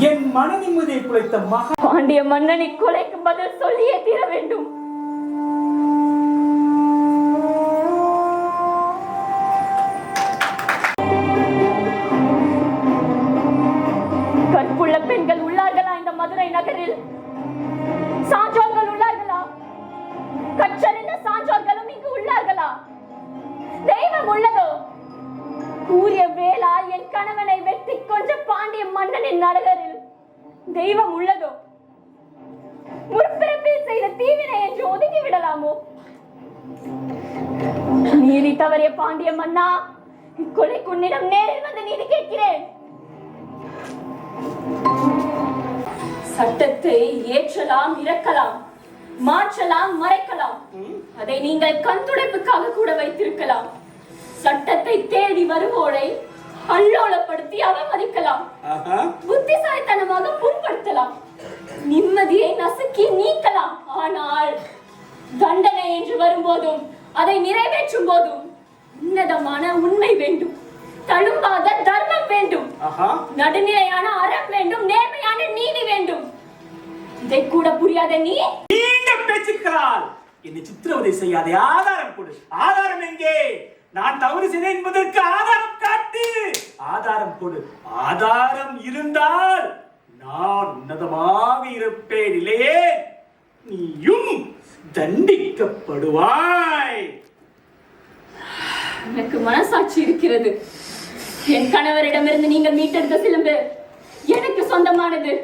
என் மன நிம்மதியை குலைத்த மகா பாண்டிய மன்னனை கொலைக்கு பதில் சொல்லியே தீர வேண்டும். கற்புள்ள பெண்கள் உள்ளார்களா இந்த மதுரை நகரில்? சான்றோர்கள் உள்ளார்களா? கற்றறிந்த சான்றோர்களும் இங்கு உள்ளார்களா? தெய்வம் உள்ளதோ? கூறிய வேளா என் கணவனை வெட்டி கொன்ற பாண்டிய மன்னனின் நகரில் தெய்வம் உள்ளதோ? முற்பிறப்பில் செய்த தீவினை என்று ஒதுக்கி விடலாமோ? நீதி தவறிய பாண்டிய மன்னா, கொலைக்கு உன்னிடம் நேரில் வந்து நீதி கேட்கிறேன். சட்டத்தை ஏற்றலாம், இறக்கலாம், மாற்றலாம், மறைக்கலாம். அதை நீங்கள் கண்துடைப்புக்காக கூட வைத்திருக்கலாம். சட்டத்தை தேடி வருவோரை அல்லோலப்படுத்தி அவமதிக்கலாம், புத்திசாலித்தனமாக புண்படுத்தலாம், நிம்மதியை நசுக்கி நீக்கலாம். ஆனால் தண்டனை என்று வரும்போதும் அதை நிறைவேற்றும் போதும் உன்னதமான உண்மை வேண்டும், தழும்பாத தர்மம் வேண்டும், நடுநிலையான அறம் வேண்டும், நேர்மையான நீதி வேண்டும். இதை கூட புரியாத நீ பேச்சுக்கிறாள். என்னை சித்திரவதை செய்யாதே. ஆதாரம் கொடு. ஆதாரம் எங்கே? நான் தவறு செய்தேன் என்பதற்கு ஆதாரம் காட்டு. ஆதாரம் கொடு. ஆதாரம் இருந்தால் நான் உன்னதமாக இருப்பேன். இல்லையே நீயும் தண்டிக்கப்படுவாய். எனக்கு மனசாட்சி இருக்கிறது. என் கணவரிடமிருந்து நீங்கள் மீட்டெடுத்த சிலம்பு எனக்கு சொந்தமானது.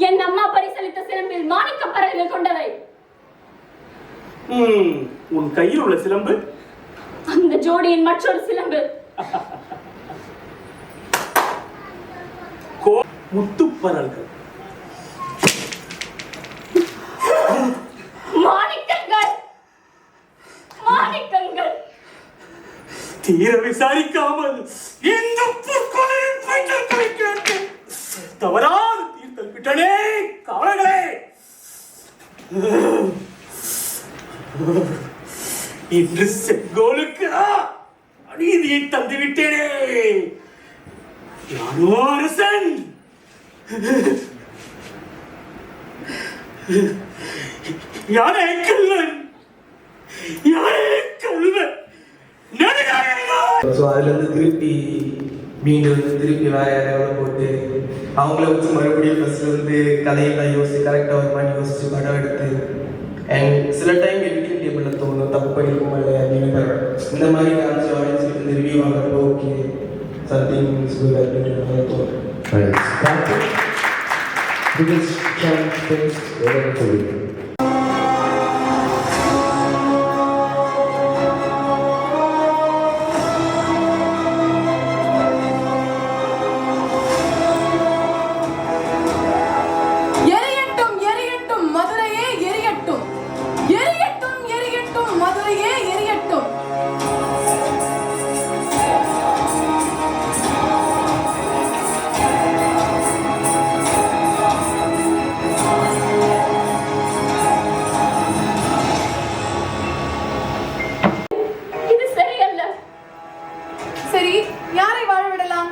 என் அம்மா பரிசளித்த சிலம்பில் மாணிக்க பறவைகள் கொண்டவை. உன் கையில் உள்ள சிலம்பு அந்த ஜோடியின் மற்றொரு சிலம்பு. முத்துப்பறல்கள், மாணிக்கங்கள், மாணிக்கங்கள். தீர விசாரிக்காமல் இந்த பொற்கொலையை வைத்திருக்கிறேன். தவறாக தீர்த்தல் விட்டனே காவலர்களே. இன்று செங்கோலுக்கு அநீதியை தந்து விட்டேனே. யானோ அரசன். யானை கல்வன், யானை கல்வன். அதுல இருந்து திருப்பி மீண்டும் திருப்பி வேற யாரையாவது போட்டு அவங்கள வச்சு மறுபடியும் ஃபர்ஸ்ட்ல இருந்து கதையெல்லாம் யோசிச்சு கரெக்டாக ஒரு மாதிரி யோசிச்சு படம் எடுத்து அண்ட் சில டைம் எடிட்டிங் டேபிளில் தோணும் தப்பு பண்ணியிருக்கோமா இல்லையா அப்படின்னு இந்த மாதிரி காமிச்சு ஆடியன்ஸுக்கு வந்து ரிவ்யூ வாங்குறப்போ ஓகே சம்திங் இஸ் குட் அப்படின்ற மாதிரி தோணும். எரியட்டும் எரியட்டும் மதுரையே எரியட்டும், எரியட்டும் எரியட்டும் மதுரையே எரியட்டும். இது சரியல்ல. சரி, யாரை வாழ விடலாம்?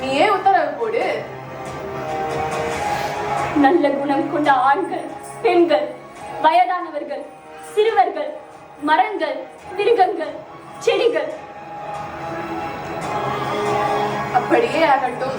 நீயே உத்தரவு போடு. நல்ல குணம் கொண்ட ஆண்கள், பெண்கள், வயதானவர்கள், சிறுவர்கள், மரங்கள், மிருகங்கள், செடிகள். அப்படியே ஆகட்டும்.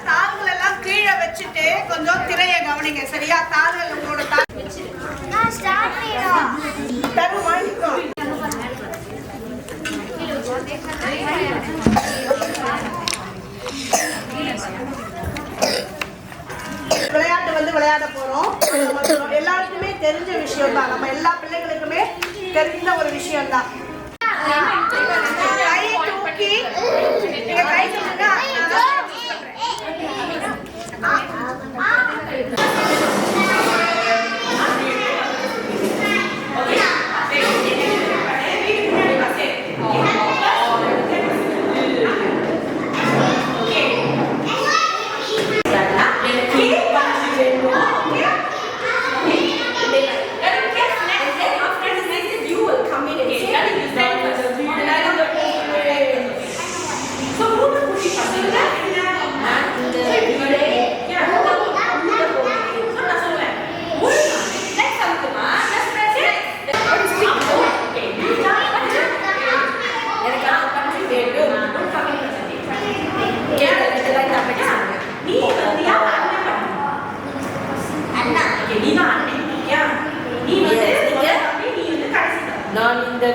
தாள்கள் எல்லாம் கீழே வச்சுட்டு கொஞ்சம் திரையை கவனிங்க சரியா? தாள்கள் உங்களோட தரும் வாங்கிக்கோ. விளையாட்டு வந்து விளையாட போறோம். எல்லாருக்குமே தெரிஞ்ச விஷயம் தான், நம்ம எல்லா பிள்ளைகளுக்குமே தெரிந்த ஒரு விஷயம் தான். கையை தூக்கி நீங்க கை சொல்லுங்க. நான் இந்த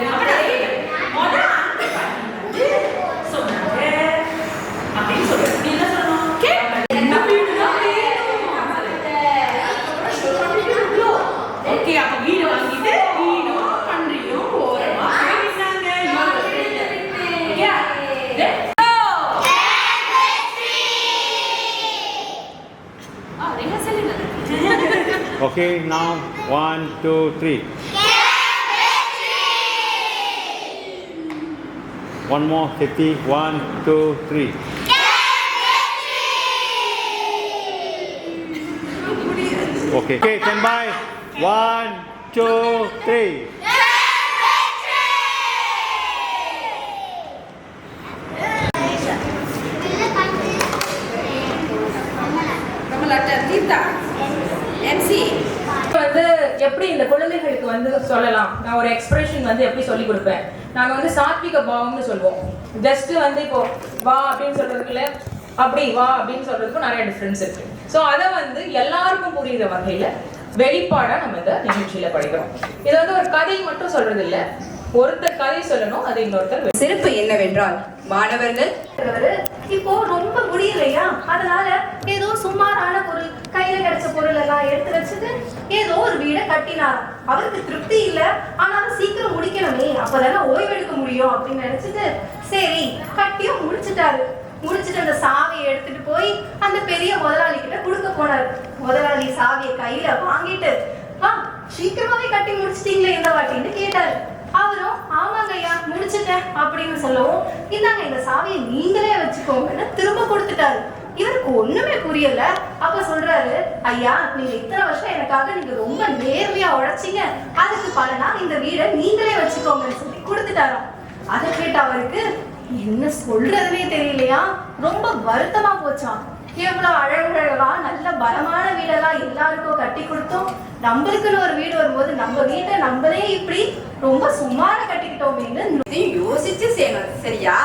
Okay, now 1, 2, 3. One more, 50. 1, 2, 3. Okay, stand by. 1, 2, 3. வந்து எப்படி இந்த குழந்தைகளுக்கு வந்து சொல்லலாம், நான் ஒரு எக்ஸ்பிரஷன் வந்து எப்படி சொல்லி கொடுப்பேன். நாங்க வந்து சாத்விக பாவம்னு சொல்லுவோம். ஜஸ்ட் வந்து இப்போ வா அப்படின்னு சொல்றதுக்குள்ள அப்படி வா அப்படின்னு சொல்றதுக்கும் நிறைய டிஃபரன்ஸ் இருக்கு. ஸோ அதை வந்து எல்லாருக்கும் புரியுற வகையில வெளிப்பாடா நம்ம இந்த நிகழ்ச்சியில படிக்கிறோம். இது வந்து ஒரு கதை மட்டும் சொல்றது இல்ல, ஒருத்தர் கதை சொல்லணும், அது இன்னொருத்தர். சிறப்பு என்னவென்றால் மாணவர்கள் இப்போ ரொம்ப முடியலையா, அதனால ஏதோ சுமாரான பொருள், கையில கிடைச்ச பொருள் எல்லாம் எடுத்து வச்சுட்டு ஏதோ ஒரு வீடை கட்டினாராம். அவருக்கு திருப்தி இல்ல, ஆனாலும் சீக்கிரம் முடிக்கணுமே, அப்பதானே ஓய்வெடுக்க முடியும் அப்படின்னு நினைச்சிட்டு சரி கட்டியும் முடிச்சுட்டாரு. முடிச்சுட்டு அந்த சாவியை எடுத்துட்டு போய் அந்த பெரிய முதலாளி கிட்ட கொடுக்க போனாரு. முதலாளி சாவியை கையில வாங்கிட்டு சீக்கிரமாவே கட்டி முடிச்சிட்டீங்களே இந்த வாட்டின்னு கேட்டாரு. அவரும் ஆமாங்க ஐயா முடிச்சுட்டேன் அப்படின்னு சொல்லவும், இந்தாங்க இந்த சாவியை நீங்களே வச்சுக்கோங்கன்னு திரும்ப கொடுத்துட்டாரு. இவருக்கு ஒண்ணுமே புரியல. அப்ப சொல்றாரு, ஐயா நீங்க இத்தனை வருஷம் எனக்காக நீங்க ரொம்ப நேர்மையா உழைச்சிங்க, அதுக்கு பலனா இந்த வீடை நீங்களே வச்சுக்கோங்கன்னு சொல்லி கொடுத்துட்டாராம். அதை கேட்ட அவருக்கு என்ன சொல்றதுன்னே தெரியலையா, ரொம்ப வருத்தமா போச்சான். எவ்வளவு அழகழகா நல்ல பலமான வீடெல்லாம் எல்லாருக்கும் கட்டி கொடுத்தோம், நம்மளுக்குன்னு ஒரு வீடு வரும்போது நம்ம வீட்டை நம்மளே இப்படி ரொம்ப சுமாரா கட்டிக்கிட்டோமேன்னு யோசிச்சு செய்யணும். சரியா?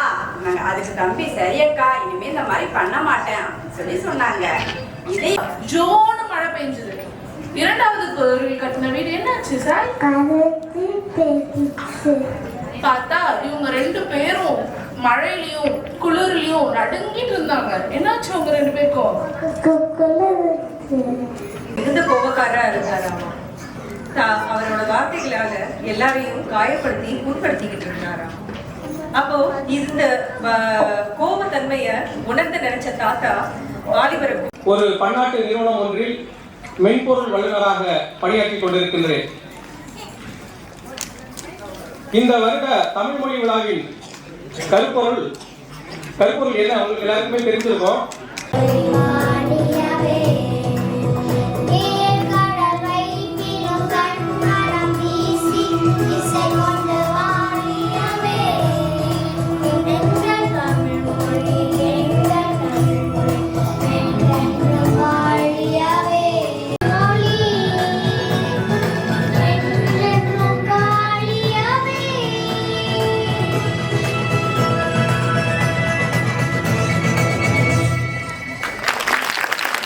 அதுக்கு தம்பி சரியக்கா இனிமே இந்த மாதிரி பண்ண மாட்டேன் சொல்லி சொன்னாங்க. இதே ஜோனு மழை பெஞ்சது. இரண்டாவது கோவில் கட்டின வீடு என்னாச்சு சார்? பார்த்தா இவங்க ரெண்டு பேரும் மழையிலயும் குளிர்லயும் நடுங்கிட்டு இருந்தாங்க. என்னாச்சு உங்க ரெண்டு பேருக்கும்? மிகுந்த கோபக்காரா இருந்தாராமா. அவரோட வார்த்தைகளால எல்லாரையும் காயப்படுத்தி புண்படுத்திக்கிட்டு இருந்தாராம். அப்போ இந்த கோபத்தன்மைய உணர்ந்து நினைச்ச தாத்தா வாலிபரை ஒரு பன்னாட்டு நிறுவனம் ஒன்றில் மென்பொருள் வல்லுநராக பணியாற்றிக் கொண்டிருக்கின்றேன். இந்த வருட தமிழ் மொழி விழாவின் கருப்பொருள் என்ன உங்களுக்கு எல்லாருக்குமே தெரிஞ்சிருக்கும்.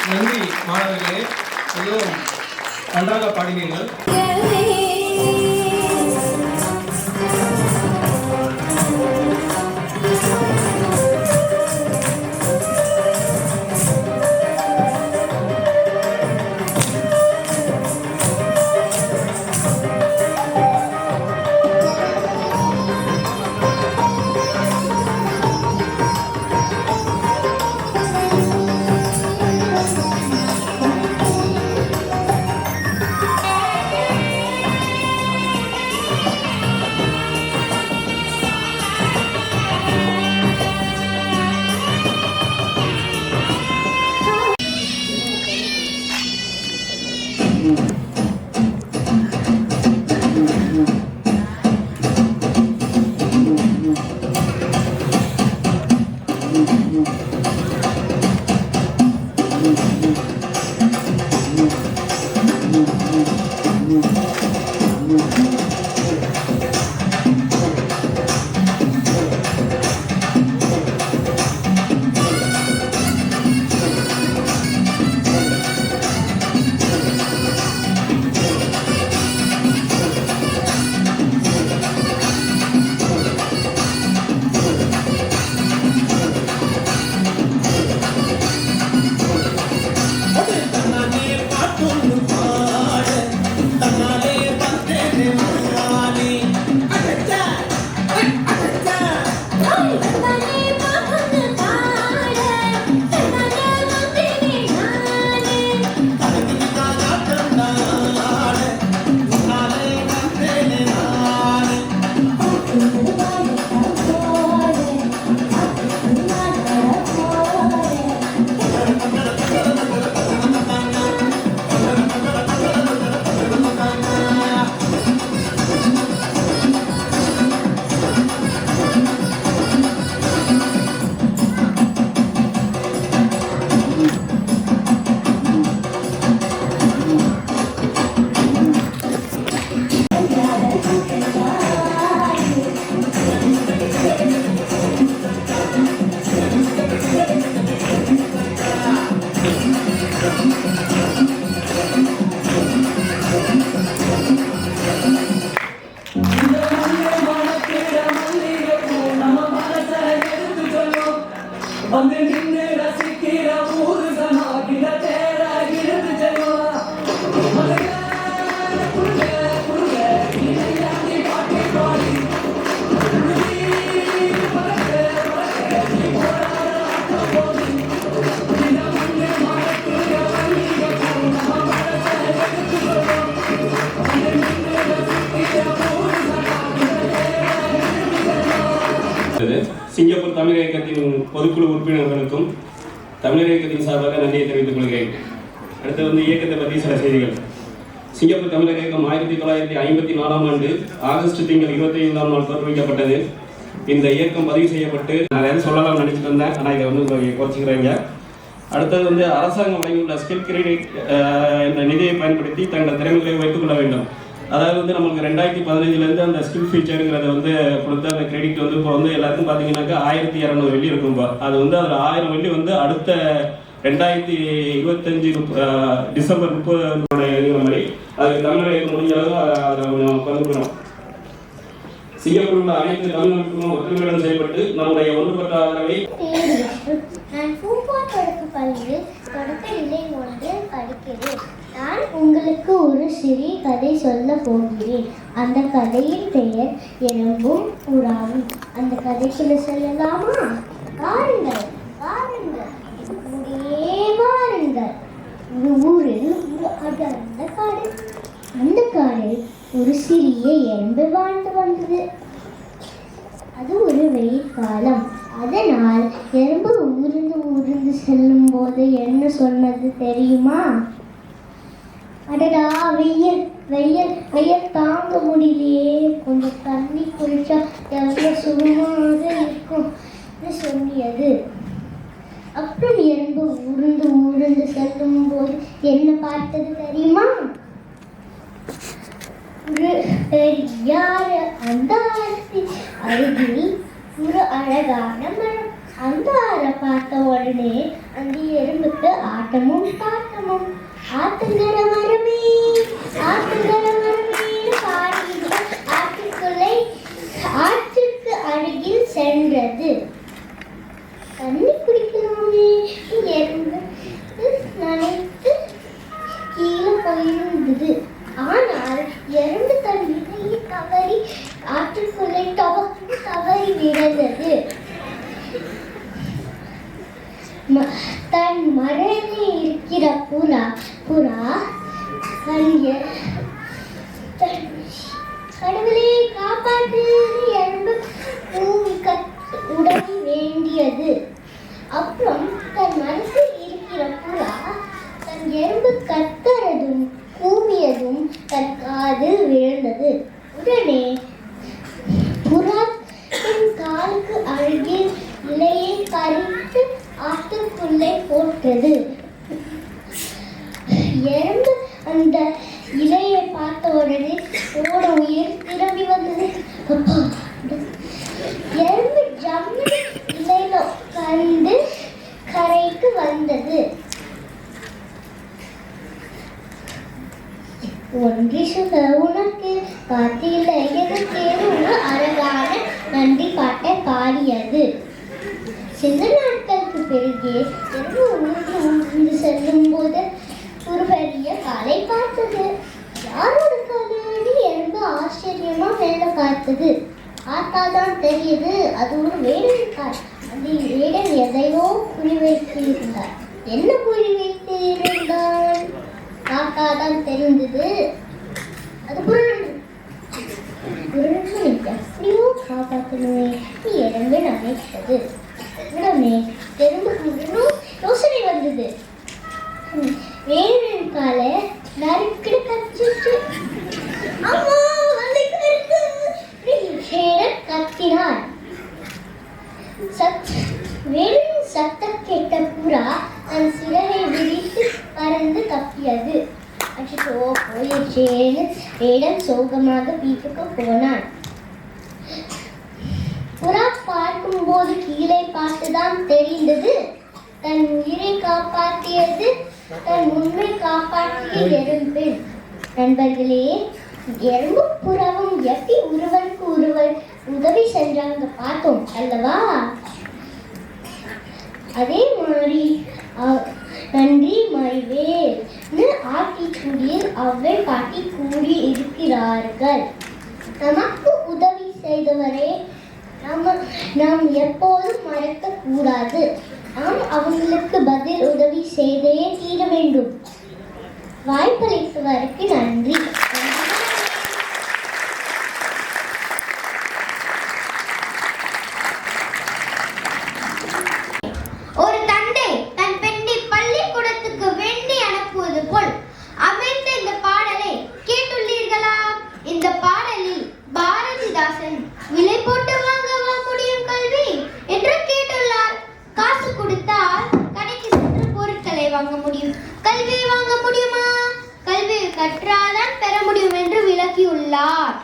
நன்றி மாணவர்களே. நன்றாக பாடினீர்கள். சிங்கப்பூர் தமிழர் இயக்கத்தின் பொதுக்குழு உறுப்பினர்களுக்கும் தமிழர் இயக்கத்தின் சார்பாக நன்றியை தெரிவித்துக் கொள்கிறேன். அடுத்து இயக்கத்தை பற்றி சில செய்திகள். சிங்கப்பூர் தமிழர் இயக்கம் 1954ஆம் ஆண்டு ஆகஸ்ட் திங்கள் 25ஆம் நாள் தோற்றுவிக்கப்பட்டது. இந்த இயக்கம் பதிவு செய்யப்பட்டு நான் எதாவது சொல்லலாம்னு நினைச்சிட்டு இருந்தேன், ஆனால் இதை குறைச்சிக்கிறேங்க. அடுத்தது அரசாங்கம் வழங்கியுள்ள ஸ்கில் கிரெடிட் என்ற நிதியை பயன்படுத்தி தங்களோட திறமைகளை வைத்துக் கொள்ள வேண்டும். அதாவது நம்மளுக்கு 2015 அந்த ஸ்கில் ஃபீச்சருங்கிறத கொடுத்து அந்த கிரெடிட் இப்போ எல்லாருக்கும் பார்த்தீங்கன்னாக்கா 1200 வெள்ளி இருக்கும். அது அதில் 1000 வெள்ளி அடுத்த 2025 டிசம்பர் 30 எழுதுகிற மாதிரி அது தமிழக முடிஞ்ச அளவு அதை பகிர்ந்துக்கணும். சிங்கப்பூரில் உள்ள அனைத்து தமிழ்நாட்டுக்கும் ஒற்றுமையுடன் செயல்பட்டு நம்முடைய ஒன்றுபட்ட ஆதரவை நான் பூப்பார் தொடக்க பள்ளியில் தொடக்க நிலை 1 படிக்கிறேன். நான் உங்களுக்கு ஒரு சிறிய கதை சொல்ல போகிறேன். அந்த கதையின் பெயர் எறும்பும் புறாவும். அந்த கதைக்குள்ள சொல்லலாமா? வாருங்கள் வாருங்கள் அப்படியே வாருங்கள். ஒரு ஊரில் ஒரு அடர்ந்த காடு. அந்த காடில் ஒரு சிறிய எறும்பு வாழ்ந்து வந்தது. அது ஒரு வெயில் காலம். அதனால் எறும்பு ஊர்ந்து ஊர்ந்து செல்லும் போது என்ன சொன்னது தெரியுமா? அடடா, வெயில் வெயில் வெயில் தாங்க முடியலையே, கொஞ்சம் தண்ணி குடிச்சா எவ்வளோ சுகமாக இருக்கும் சொல்லியது. அப்புறம் எறும்பு ஊர்ந்து ஊர்ந்து செல்லும் போது என்ன பார்த்தது தெரியுமா? ஒரு பெரிய அந்தாரத்தின் அருகில் ஒரு அழகான மரம். அந்தாரை பார்த்த உடனே அந்த எறும்புக்கு ஆட்டமும் பாட்டமும். ஆத்தங்கர மரமே இருந்தது. ஆனால் எறும்பு தன் இலையை தவறி ஆற்றுக்குள்ளே தவறி விழுந்தது. தன் மரலில் இருக்கிற புறா கடவுளே காப்பாற்று எறும்பு உடனே வேண்டியது. அப்புறம் தன் மனசில் இருக்கிற புறா தன் எறும்பு கத்துறதும் கூவியதும் தன் காதில் விழுந்தது. உடனே புறா தன் காலுக்கு அருகே இலையை பறித்து ஆற்றுக்குள்ளே போட்டது. எறும்பு அந்த இலையை பார்த்த உடனே ஓட உயிர் திரும்பி வந்தது. எறும்பு ஜம்மி இலையில கண்டு கரைக்கு வந்தது. ஒன்றி சொல்ல உனக்கு காத்தில எனக்கு அழகான நன்றி பாட்டை பாடியது. சில நாட்களுக்கு பிறகு ஊன்று செல்லும் போது ஒரு பெரிய காலை பார்த்தது. யாரோட காலடி எறும்பு ஆச்சரியமா வேலை பார்த்தது. பார்த்தாதான் தெரியுது அது ஒரு வேடன் கால். அந்த வேடன் எதையோ குறி வைத்திருந்தார். என்ன குறி வைத்து இருந்தான்? பார்த்தாதான் தெரிந்தது அது எப்படியோ காப்பாற்றணுமே எறும்பு நினைத்தது. உடனே எறும்புக்கு யோசனை வந்தது. வேடன் காலை நறுக்கிட கச்சிட்டு அம்மா கத்தினார். வேடன் சத்தம் கேட்ட புறா தன் சிறகை விரித்து பறந்து தப்பியது. அச்சோ போயிடுச்சேன்னு வேடன் சோகமாக வீட்டுக்கு போனான். புறா பார்க்கும்போது கீழே பார்த்துதான் தெரிந்தது தன் உயிரை காப்பாற்றியது தன் உண்மை காப்பாற்றிய எறும்பு. நண்பர்களே, எறும்பு புறாவும் எப்படி ஒருவருக்கு ஒருவர் உதவி செஞ்சாங்க பார்த்தோம் அல்லவா? அதே மாதிரி நன்றி மறைவேல்னு ஆத்திச்சூடியில் அவ்வை பாட்டி கூறி இருக்கிறார்கள். நமக்கு உதவி செய்தவரே நாம் எப்போதும் மறக்க கூடாது. நாம் அவங்களுக்கு பதில் உதவி செய்தே தீர வேண்டும். வாய்ப்பளித்தவருக்கு நன்றி. ஒரு தந்தை தன் பெண்ணை பள்ளிக்கூடத்துக்கு வேண்டி அனுப்புவது போல் அமைந்த இந்த பாடலை கேட்டுள்ளீர்களா? இந்த பாடலில் பாரதிதாசன் விலை போட்டு வாங்கவா முடியும் கல்வி என்று கேட்டுள்ளார். காசு கொடுத்தால் கடைக்கு சென்று பொருட்களை வாங்க முடியும், கல்வியை வாங்க முடியுமா? கல்வியை கற்றால்தான் பெற முடியும் என்று விளக்கியுள்ளார்.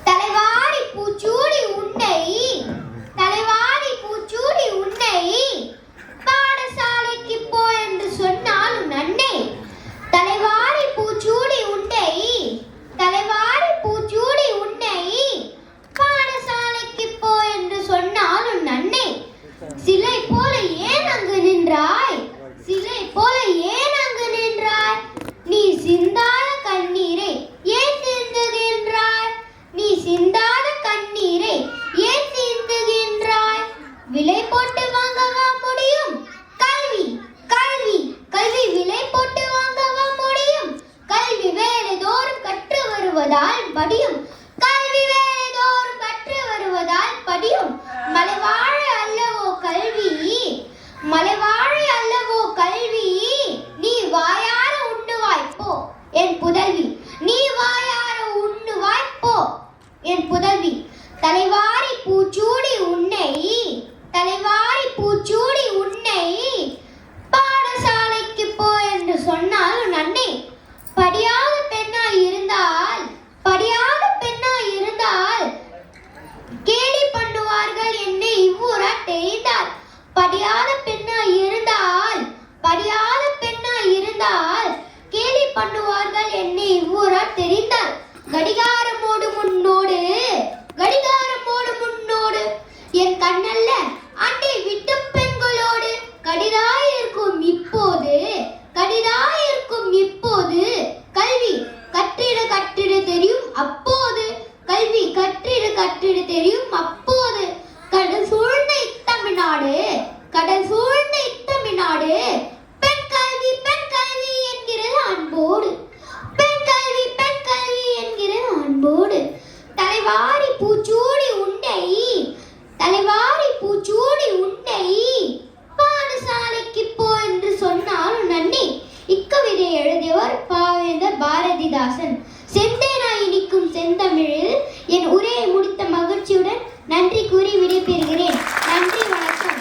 தலைவாரி பூச்சூடி உன்னை பாடசாலைக்கு போ என்று சொன்னாலும் நன்னே. தலைவாரி பூச்சூடி உன்னை பாடசாலைக்கு போ என்று சொன்னாலும் நன்னே. சிலை போல ஏன் அங்கு நின்றாய்? நீ சிந்தாத கண்ணீரை ஏன் சிந்துகின்றாய்? விலை போட்டு வாங்கவா முடியும் கல்வி விலை போட்டு வாங்கவா முடியும்? கல்வி வேலைதோறும் கற்று வருவதால் படியும். மலைவாழ அல்லவோ கல்வி நீ வாயார உண்ணுவாய் போ என் புதல்வி. தலைவாரி பூச்சூடி உன்னை பாடசாலைக்கு போ என்று சொன்னாலும் நன்னே. படியாத பெண்ணாய் இருந்தால் கேலி பண்ணுவார்கள் என்னை இவ்வூரா தெரிந்தால். படியாத பெண்ணாய் இருந்தால் கேலி பண்ணுவார்கள் என்னை இவ்வூரா தெரிந்தால். கடிகாரமோடு முன்னோடு என் கண்ணல்ல அண்டை விட்டு பெண்களோடு கடிதாயிருக்கும் இப்போது கவிதை எழுதியவர் பாவேந்தர் பாரதிதாசன். செந்தேனாய் இனிக்கும் செந்தமிழில் என் உரையை முடித்த மகிழ்ச்சியுடன் நன்றி கூறி விடைபெறுகிறேன். நன்றி, வணக்கம்.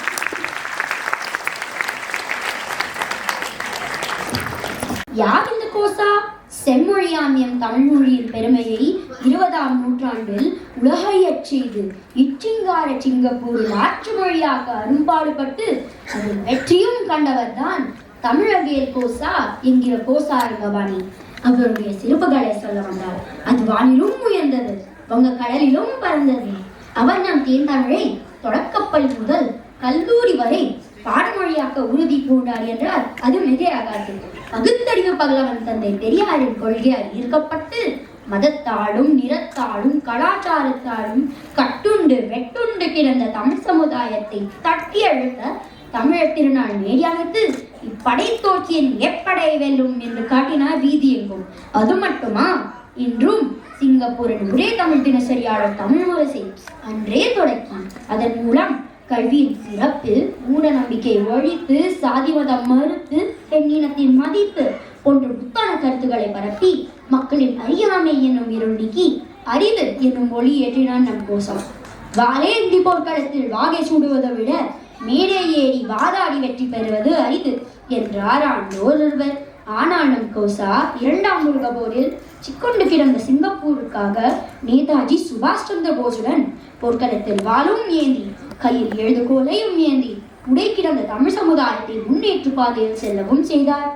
யார் இந்த கோசா? செம்மொழியாம் எம் தமிழ்மொழியின் பெருமையை 20ஆம் நூற்றாண்டில் உலகையச் செய்து இச்சிங்கார சிங்கப்பூரில் ஆற்று மொழியாக்க அரும்பாடுபட்டு அதில் வெற்றியும் கண்டவர்தான் தமிழவியல் கோசா என்கிற கோசா ரங்கபாணி. அவருடைய சிறப்புகளை சொல்ல வந்தார். அது வானிலும் உயர்ந்தது, வங்க கடலிலும் பறந்தது. அவர் நம் தேர்ந்தமிழை தொடக்கப்பள்ளி முதல் கல்லூரி வரை பாடமொழியாக்க உறுதி பூண்டார் என்றால் அது மிகையாகாது. பகுத்தறிவு பகலவன் தந்தை பெரியாரின் கொள்கையால் ஈர்க்கப்பட்டு மதத்தாலும் நிறத்தாலும் கலாச்சாரத்தாலும் கட்டுண்டு வெட்டுண்டு கிடந்த தமிழ் சமுதாயத்தை தட்டி எழுத்த தமிழர் திருநாள் மேடியானது இப்படைத்தோற்றியின் எப்படை வெல்லும் என்று காட்டினார் வீதி எங்கும். அது மட்டுமா, இன்றும் சிங்கப்பூரின் ஒரே தமிழ் தினசரியாளர் தமிழ் முரசை அன்றே தொடக்கி அதன் மூலம் கல்வியின் சிறப்பு, மூட நம்பிக்கையை ஒழித்து, சாதி மதம் மறுத்து, பெண்ணினத்தின் மதிப்பு போன்ற புத்தான கருத்துக்களை பரப்பி மக்களின் அறியாமை என்னும் இருள் நீக்கி அறிவு என்னும் ஒளி ஏற்றினான் நம் கோசா. வாழேந்தி போர்க்களத்தில் வாகை சூடுவதை விட மேடை ஏறி வாதாடி வெற்றி பெறுவது அரிது என்றார் ஒருவர். ஆனால் நம் கோசா 2ஆம் உலக போரில் சிக்கொண்டு கிடந்த சிங்கப்பூருக்காக நேதாஜி சுபாஷ் சந்திர போஸுடன் போர்க்களத்தில் வாளும் ஏந்தி கையில் எழுதுகோலையும் ஏந்தி உடை கிடந்த தமிழ் சமுதாயத்தை முன்னேற்று பாதையில் செல்லவும் செய்தார்.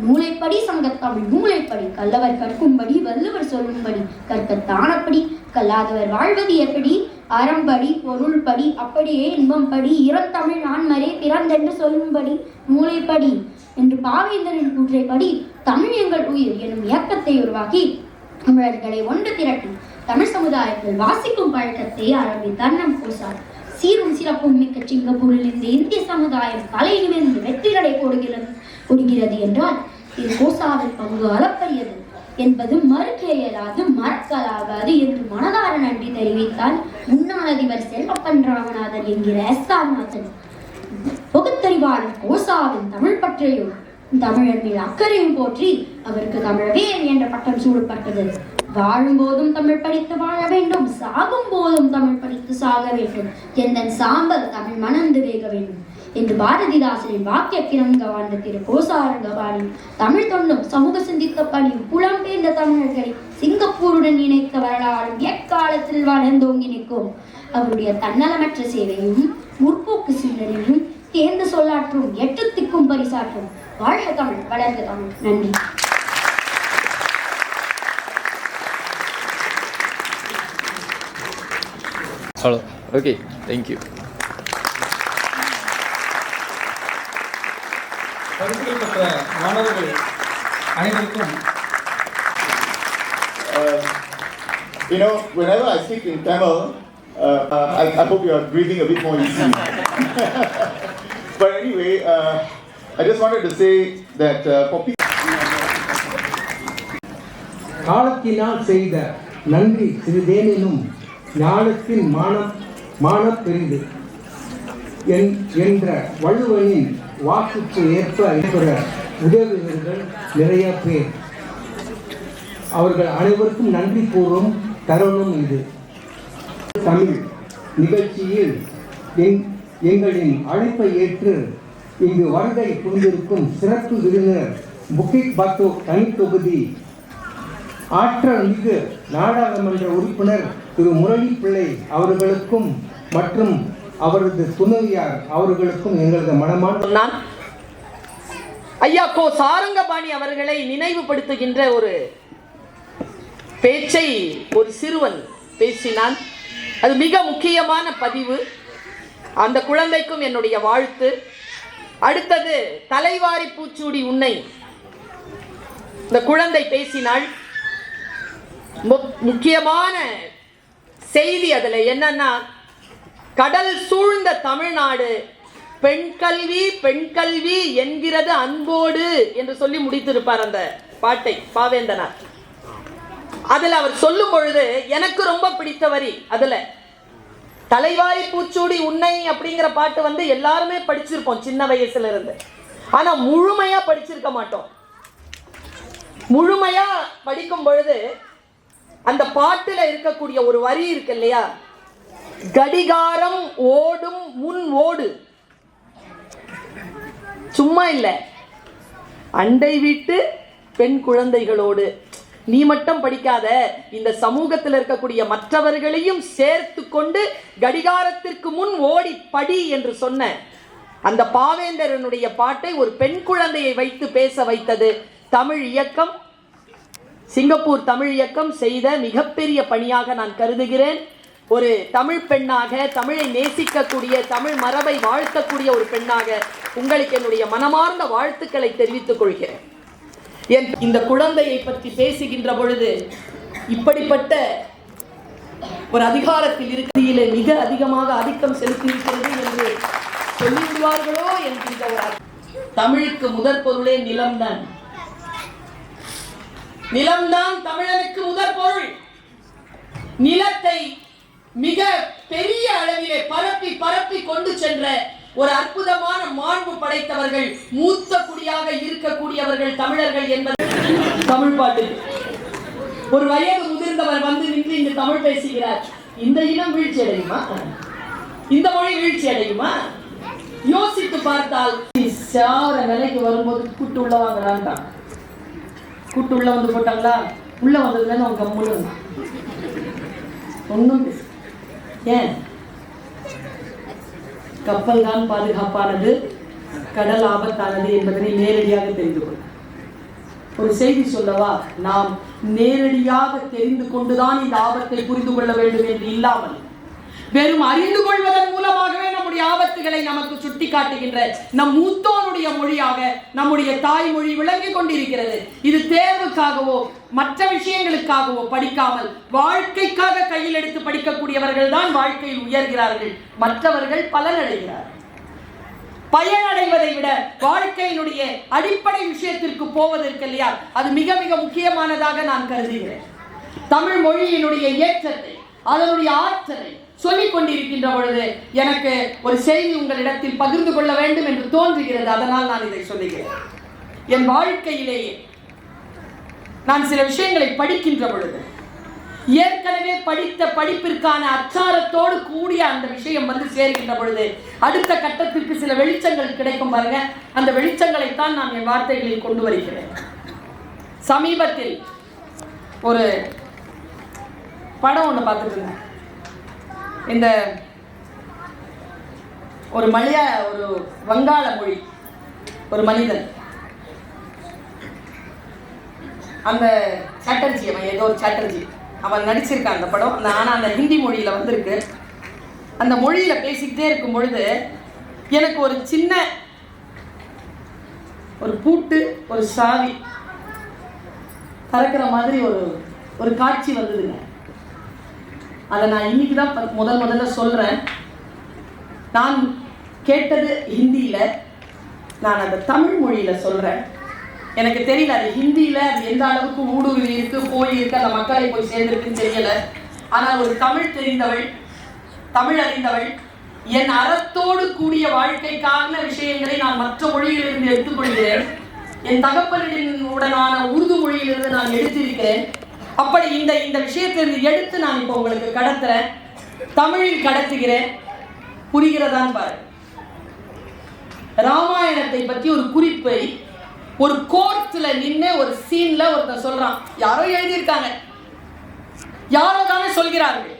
நூலைப்படி சங்கத்தமிழ் நூலைப்படி கல்லவர் கற்கும்படி வள்ளுவர் சொல்லும்படி கற்கத்தானப்படி கல்லாதவர் வாழ்வது எப்படி அறம்படி பொருள்படி அப்படியே இன்பம்படி இறந்தமிழ் நான்மரே பிறந்தென்று சொல்லும்படி நூலைப்படி என்று பாவேந்தரின் கூற்றைப்படி தமிழ் எங்கள் உயிர் எனும் இயக்கத்தை உருவாக்கி தமிழர்களை ஒன்று திரட்டி தமிழ் சமுதாயத்தில் வாசிக்கும் பழக்கத்தை ஆரம்பித்தார் நம் கோசா. சீரும் சிறப்பும் மிக்க சிங்கப்பூரில் இந்த இந்திய சமுதாயம் தலை நிமிர்ந்து வெற்றி நடை கொடுக்கிறது என்றால் இது கோசாவின் பங்கு அளப்பரியது என்பது மறுக்க இயலாது, மறக்கலாகாது என்று மனதார நன்றி தெரிவித்தால் முன்னாள் அதிபர் செல்வப்பன் ராமநாதன் என்கிற எஸ்.ஆர். நாதன். பகுத்தறிவாளர் கோசாவின் தமிழ் பற்றையும் தமிழர் மேல் அக்கறையும் போற்றி அவருக்கு தமிழவேல் என்ற பட்டம் சூடப்பட்டது. வாழும் போதும் தமிழ் படித்து வாழ வேண்டும், சாகும் போதும் தமிழ் படித்து சாக வேண்டும், எந்தன் சாம்பல் தமிழ் மணந்து வேக வேண்டும் என்று பாரதிதாசனின் வாக்கிய கிரங்க வாழ்ந்த திரு கோசா ரங்கபாணி தமிழ் தொண்டும் சமூக சிந்தித்த பணியும் புலம்பெயர்ந்த தமிழர்களை சிங்கப்பூருடன் இணைத்த வரலாறும் எக்காலத்தில் வளர்ந்தோங்கி நிற்கும். அவருடைய தன்னலமற்ற சேவையும் முற்போக்கு சிந்தனையும் தேர்ந்து சொல்லாற்றும் 8 திக்கும் பரிசாற்றும். வாழ்க தமிழ், வளர்க தமிழ். நன்றி. Hello. Okay. Thank you. You know, whenever I speak in Tamil, I hope you are breathing a bit more easy. But anyway, I just wanted to say that for people. காலத்தினால் செய்த நன்றி சிறிதேனும் ஞானத்தின் மானம் பெரிது என்ற வள்ளுவனின் வாக்குக்கு ஏற்ப ஏற்பட உதவியவர்கள் நிறைய பேர். அவர்கள் அனைவருக்கும் நன்றி கூறும் தருணம் இது. தமிழ் நிகழ்ச்சியில் எங்களின் அழைப்பை ஏற்று இங்கு வருகை புரிந்திருக்கும் சிறப்பு விருந்தினர் புக்கிட் பாத்தோ தனித்தொகுதி ஆற்றல் மிகு நாடாளுமன்ற உறுப்பினர் திரு முரளி பிள்ளை அவர்களுக்கும் மற்றும் அவரது துணைவியார் அவர்களுக்கும் எங்களது மனமான ஐயா கோ சாரங்கபாணி அவர்களை நினைவுபடுத்துகின்ற ஒரு பேச்சை ஒரு சிறுவன் பேசினான். அது மிக முக்கியமான பதிவு. அந்த குழந்தைக்கும் என்னுடைய வாழ்த்து. அடுத்தது தலைவாரி பூச்சூடி உன்னை இந்த குழந்தை பேசினாள். முக்கியமான செய்தி அதுல என்னன்னா, கடல் சூழ்ந்த தமிழ்நாடு பெண் கல்வி பெண் கல்வி என்கிறது அன்போடு என்று சொல்லி முடித்திருப்பார் அந்த பாட்டை பாவேந்தனார். அதுல அவர் சொல்லும் பொழுது எனக்கு ரொம்ப பிடித்த வரி, அதுல தலைவாரி பூச்சூடி உன்னை அப்படிங்கிற பாட்டு எல்லாருமே படிச்சிருப்போம் சின்ன வயசுல இருந்து. ஆனா முழுமையா படிச்சிருக்க மாட்டோம். முழுமையா படிக்கும் பொழுது அந்த பாட்டுல இருக்கக்கூடிய ஒரு வரி இருக்கு இல்லையா, கடிகாரம் ஓடும் முன் ஓடு. சும்மா இல்லை, அண்டை வீட்டு பெண் குழந்தைகளோடு. நீ மட்டும் படிக்காத, இந்த சமூகத்தில் இருக்கக்கூடிய மற்றவர்களையும் சேர்த்து கொண்டு கடிகாரத்திற்கு முன் ஓடி படி என்று சொன்ன அந்த பாவேந்தரனுடைய பாட்டை ஒரு பெண் குழந்தையை வைத்து பேச வைத்தது தமிழ் இயக்கம், சிங்கப்பூர் தமிழ் இயக்கம் செய்த மிகப்பெரிய பணியாக நான் கருதுகிறேன். ஒரு தமிழ் பெண்ணாக, தமிழை நேசிக்கக்கூடிய, தமிழ் மரபை வாழ்த்தக்கூடிய ஒரு பெண்ணாக உங்களுக்கு என்னுடைய மனமார்ந்த வாழ்த்துக்களை தெரிவித்துக் கொள்கிறேன். இந்த குழந்தையை பற்றி பேசுகின்ற பொழுது இப்படிப்பட்ட ஒரு அதிகாரத்தில் இருக்கிறதிலே மிக அதிகமாக ஆதிக்கம் செலுத்தியிருக்கிறது என்று சொல்லிவிடுவார்களோ என்கின்ற ஒரு தமிழுக்கு முதற் பொருளே நிலம்தான். நிலம்தான் தமிழனுக்கு முதற் பொருள். நிலத்தை மிக பெரிய அளவிலே பரப்பி பரப்பி கொண்டு சென்ற ஒரு அற்புதமான மாண்பு படைத்தவர்கள், மூத்த குடியாக இருக்கக்கூடியவர்கள் தமிழர்கள் என்பது தமிழ் பாட்டு. ஒரு வயது முதிர்ந்தவர் வந்து நின்று இங்கு தமிழ் பேசுகிறார். இந்த இனம் வீழ்ச்சி அடையுமா? இந்த மொழி வீழ்ச்சி அடையுமா? யோசித்து பார்த்தால் சார நிலைக்கு வரும்போது கூட்டு உள்ள வாங்கலான்ட்டான். கூட்டு உள்ள வந்து போட்டாங்களா? உள்ள வந்ததுல அவங்க கம்முன்னு ஒன்றும் ஏன்? கப்பல் தான் பாதுகாப்பானது, கடல் ஆபத்தானது என்பதனை நேரடியாக தெரிந்து கொள்ள. ஒரு செய்தி சொல்லவா? நாம் நேரடியாக தெரிந்து கொண்டுதான் இந்த ஆபத்தை புரிந்து கொள்ள வேண்டும் என்று இல்லாமல், வெறும் அறிந்து கொள்வதன் மூலமாகவே நம்முடைய ஆபத்துகளை நமக்கு சுட்டி காட்டுகின்ற நம் மூத்தோனுடைய மொழியாக நம்முடைய தாய்மொழி விளங்கி கொண்டிருக்கிறது. இது தேர்வுக்காகவோ மற்ற விஷயங்களுக்காகவோ படிக்காமல் வாழ்க்கைக்காக கையில் எடுத்து படிக்கக்கூடியவர்கள் தான் வாழ்க்கையில் உயர்கிறார்கள், மற்றவர்கள் பலனடைகிறார்கள். பயனடைவதை விட வாழ்க்கையினுடைய அடிப்படை விஷயத்திற்கு போவதற்கு இல்லையா, அது மிக மிக முக்கியமானதாக நான் கருதுகிறேன். தமிழ் மொழியினுடைய ஏற்றத்தை, அதனுடைய ஆற்றலை சொல்லிக் கொண்டிருக்கின்ற பொழுது எனக்கு ஒரு செய்தி உங்களிடத்தில் பகிர்ந்து கொள்ள வேண்டும் என்று தோன்றுகிறது. அதனால் நான் இதை சொல்லுகிறேன். என் வாழ்க்கையிலேயே நான் சில விஷயங்களை படிக்கின்ற பொழுது, ஏற்கனவே படித்த படிப்பிற்கான அச்சாரத்தோடு கூடிய அந்த விஷயம் வந்து சேர்கின்ற பொழுது அடுத்த கட்டத்திற்கு சில வெளிச்சங்கள் கிடைக்கும் பாருங்க. அந்த வெளிச்சங்களைத்தான் நான் என் வார்த்தைகளில் கொண்டு வருகிறேன். சமீபத்தில் ஒரு படம் ஒன்று பார்த்துட்டு இருந்தேன். இந்த ஒரு வங்காள மொழி ஒரு மனிதன், அந்த சாட்டர்ஜி, அவன் ஏதோ ஒரு சாட்டர்ஜி அவன் நடிச்சிருக்கான் அந்த படம். ஆனால் அந்த ஹிந்தி மொழியில் வந்திருக்கு. அந்த மொழியில் பேசிக்கிட்டே இருக்கும் பொழுது எனக்கு ஒரு சின்ன ஒரு பூட்டு, ஒரு சாவி திறக்கிற மாதிரி ஒரு காட்சி வந்ததுங்க. அதை நான் இன்னைக்கு தான் முதல்ல சொல்கிறேன். நான் கேட்டது ஹிந்தியில், நான் அந்த தமிழ் மொழியில் சொல்கிறேன். எனக்கு தெரியல அது ஹிந்தியில் அது எந்த அளவுக்கு ஊடுருவி இருக்கு, போயிருக்கு, அந்த மக்களை போய் சேர்ந்திருக்குன்னு தெரியல. ஆனால் ஒரு தமிழ் தெரிந்தவள், தமிழ் அறிந்தவள், என் அறத்தோடு கூடிய வாழ்க்கைக்கான விஷயங்களை நான் மற்ற மொழியிலிருந்து எடுத்துக்கொள்கிறேன். என் தகப்பனுடனான உருது மொழியிலிருந்து நான் எடுத்திருக்கிறேன். அப்படி இந்த விஷயத்திலிருந்து எடுத்து நான் இப்போ உங்களுக்கு கடத்துறேன், தமிழில் கடத்துகிறேன். புரிகிறதான் பாரு. ராமாயணத்தை பற்றி ஒரு குறிப்பை ஒரு கோர்ட்ல நின்று ஒரு சீன்ல ஒருத்தன் சொல்றான். யாரோ எழுதியிருக்காங்க, யாரோ தானே சொல்கிறார்கள்.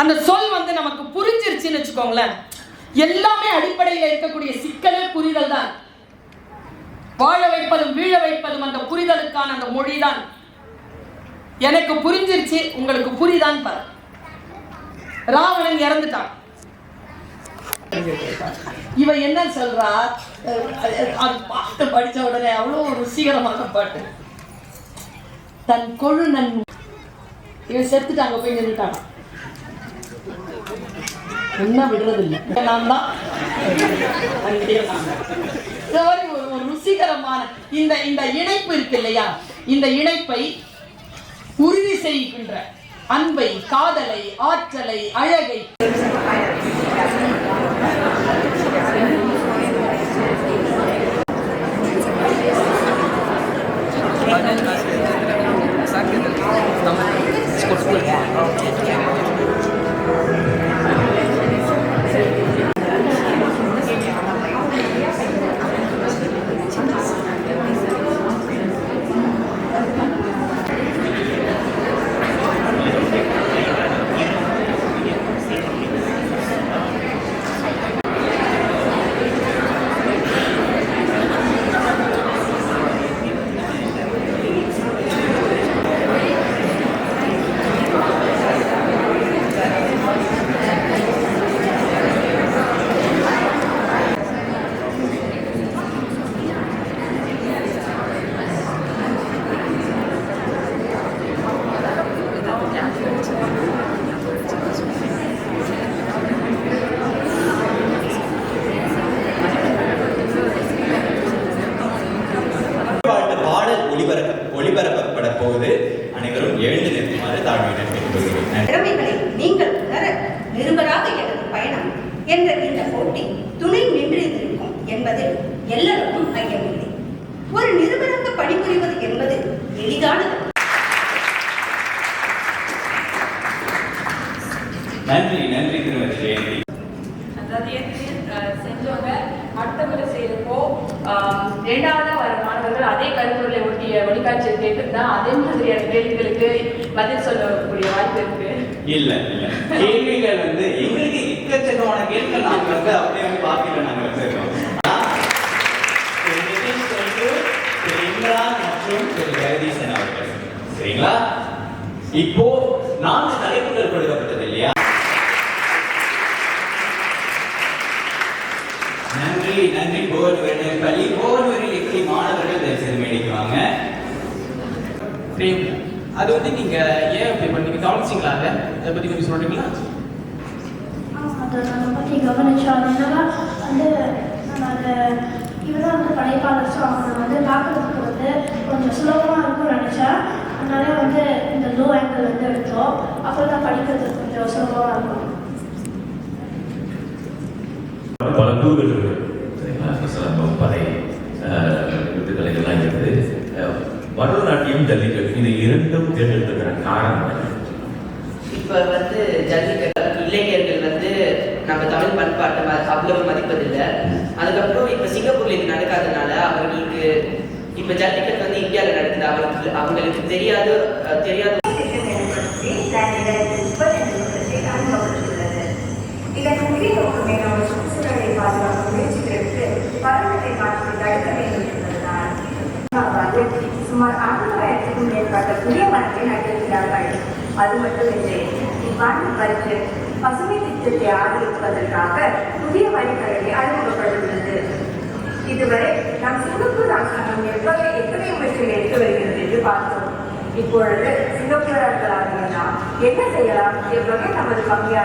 அந்த சொல் வந்து நமக்கு புரிஞ்சிருச்சுன்னு வச்சுக்கோங்களேன். எல்லாமே அடிப்படையில் இருக்கக்கூடிய சிக்கலே புரிதல் தான். வாழ வைப்பதும் வீழ வைப்பதும் அந்த புரிதலுக்கான அந்த மொழிதான். எனக்கு புரிஞ்சிருச்சு, உங்களுக்கு புரிதான் பாரு. ராவணன் இறந்துட்டான். இவ என்ன சொல்றா, பாட்டு படிச்ச உடனே அவ்வளவு ருசிகரமான பாட்டு. தன் கொழு நன் இவன் செத்துட்டாங்க, போய் நின்றுட்டான். என்ன விடுறது இல்லை, நான் தான் ஒரு ருசிகரமான இந்த இணைப்பு இருக்கு இல்லையா, இந்த இணைப்பை உறுதி செய்கின்ற அன்பை, காதலை, ஆற்றலை, அழகை ஒளிபரப்பப்பட போகுது. அனைவரும் எழுந்து நிற்குமாறு தாழ்மையுடன் கேட்டுக்கொள்கிறேன். திறமைகளை நீங்கள் உணர நிருபராக எனது பயணம் என்ற இந்த போட்டி துணை நின்றிருக்கும் என்பதில் எல்லாருக்கும் ஐயமில்லை. ஒரு நிருபராக பணிபுரிவது என்பது எளிதானது. நன்றி நன்றி திருமதி ஜெயந்தி. அதாவது செஞ்சவங்க அடுத்த முறை செய்யறப்போ 2ஆவதா வர மாணவர்கள் அதே கருத்துருளை ஒட்டிய ஒளிக்காட்சியை கேட்டுருந்தா அதே மாதிரியான கேள்விகளுக்கு பதில் சொல்லக்கூடிய வாய்ப்பு இருக்கு. இல்ல கேள்விகள் எங்களுக்கு எக்கச்சக்கமான கேள்விகள் நாங்க அப்படியே பாக்கல நாங்க வச்சிருக்கோம். இம்ரான் மற்றும் திரு ஜெகதீசன் அவர்கள் சரிங்களா? இப்போ 4 தலைப்புகள் கொடுக்கப்பட்டது இல்லையா? நன்றி போகன்வரில் எப்படி மாணவர்கள் தயவுசெய்து மேடிக்குவாங்க. அது நீங்க ஏன் அப்படி பண்ணீங்க கவனிச்சிங்களா? அதை பத்தி கொஞ்சம் சொல்றீங்களா? அதை பற்றி கவனிச்சோம். என்னன்னா நம்ம அதை இவதான் படைப்பாளர், ஸோ அவனை பார்க்கறதுக்கு கொஞ்சம் சுலபமாக இருக்கும்னு நினச்சேன். அதனால இந்த லோ ஆங்கிள் எடுத்தோம். அப்போ தான் படிக்கிறதுக்கு கொஞ்சம் சுலபமாக இருக்கும். பல டூர்கள் இருக்கு சரிங்களா? படை வித்துக்கலைகள்லாம் இருக்குது. பரதநாட்டியம், ஜல்லிக்கட்டு இது இரண்டும் தேர்ந்தெடுத்துக்கிற காரணம் இப்போ ஜல்லிக்கட்டு இளைஞர்கள் நம்ம தமிழ் பண்பாட்டை அவ்வளவு மதிப்பதில்லை. அதுக்கப்புறம் இப்போ சிங்கப்பூர்ல இது நடக்காதனால அவர்களுக்கு இப்போ ஜல்லிக்கட்டு இந்தியாவில் நடக்குது, அவங்களுக்கு தெரியாது. இதன் முக்கிய நோக்கமே நமது சுற்றுச்சூழலை பாதுகாக்கும் முயற்சிகளுக்கு பருவத்தை மாற்றி தடுக்க வேண்டும் என்பதுதான். சுமார் 50,000க்கும் மேற்பட்ட புதிய மரத்தை நட்டிருக்கிறார்கள். அது மட்டுமின்றி இவ்வாண்டு பட்ஜெட் பசுமை திட்டத்தை ஆதரிப்பதற்காக புதிய வரிகளை அறிமுகப்படுத்துகிறது. இதுவரை நம் சிங்கப்பூர் அரசாங்கம் எத்தனை முயற்சிகளை எடுத்து வருகிறது என்று பார்த்தோம். இப்பொழுது சிங்கப்பூரர்களாக நாம் என்ன செய்யலாம், எவ்வளவு நமது பங்காளி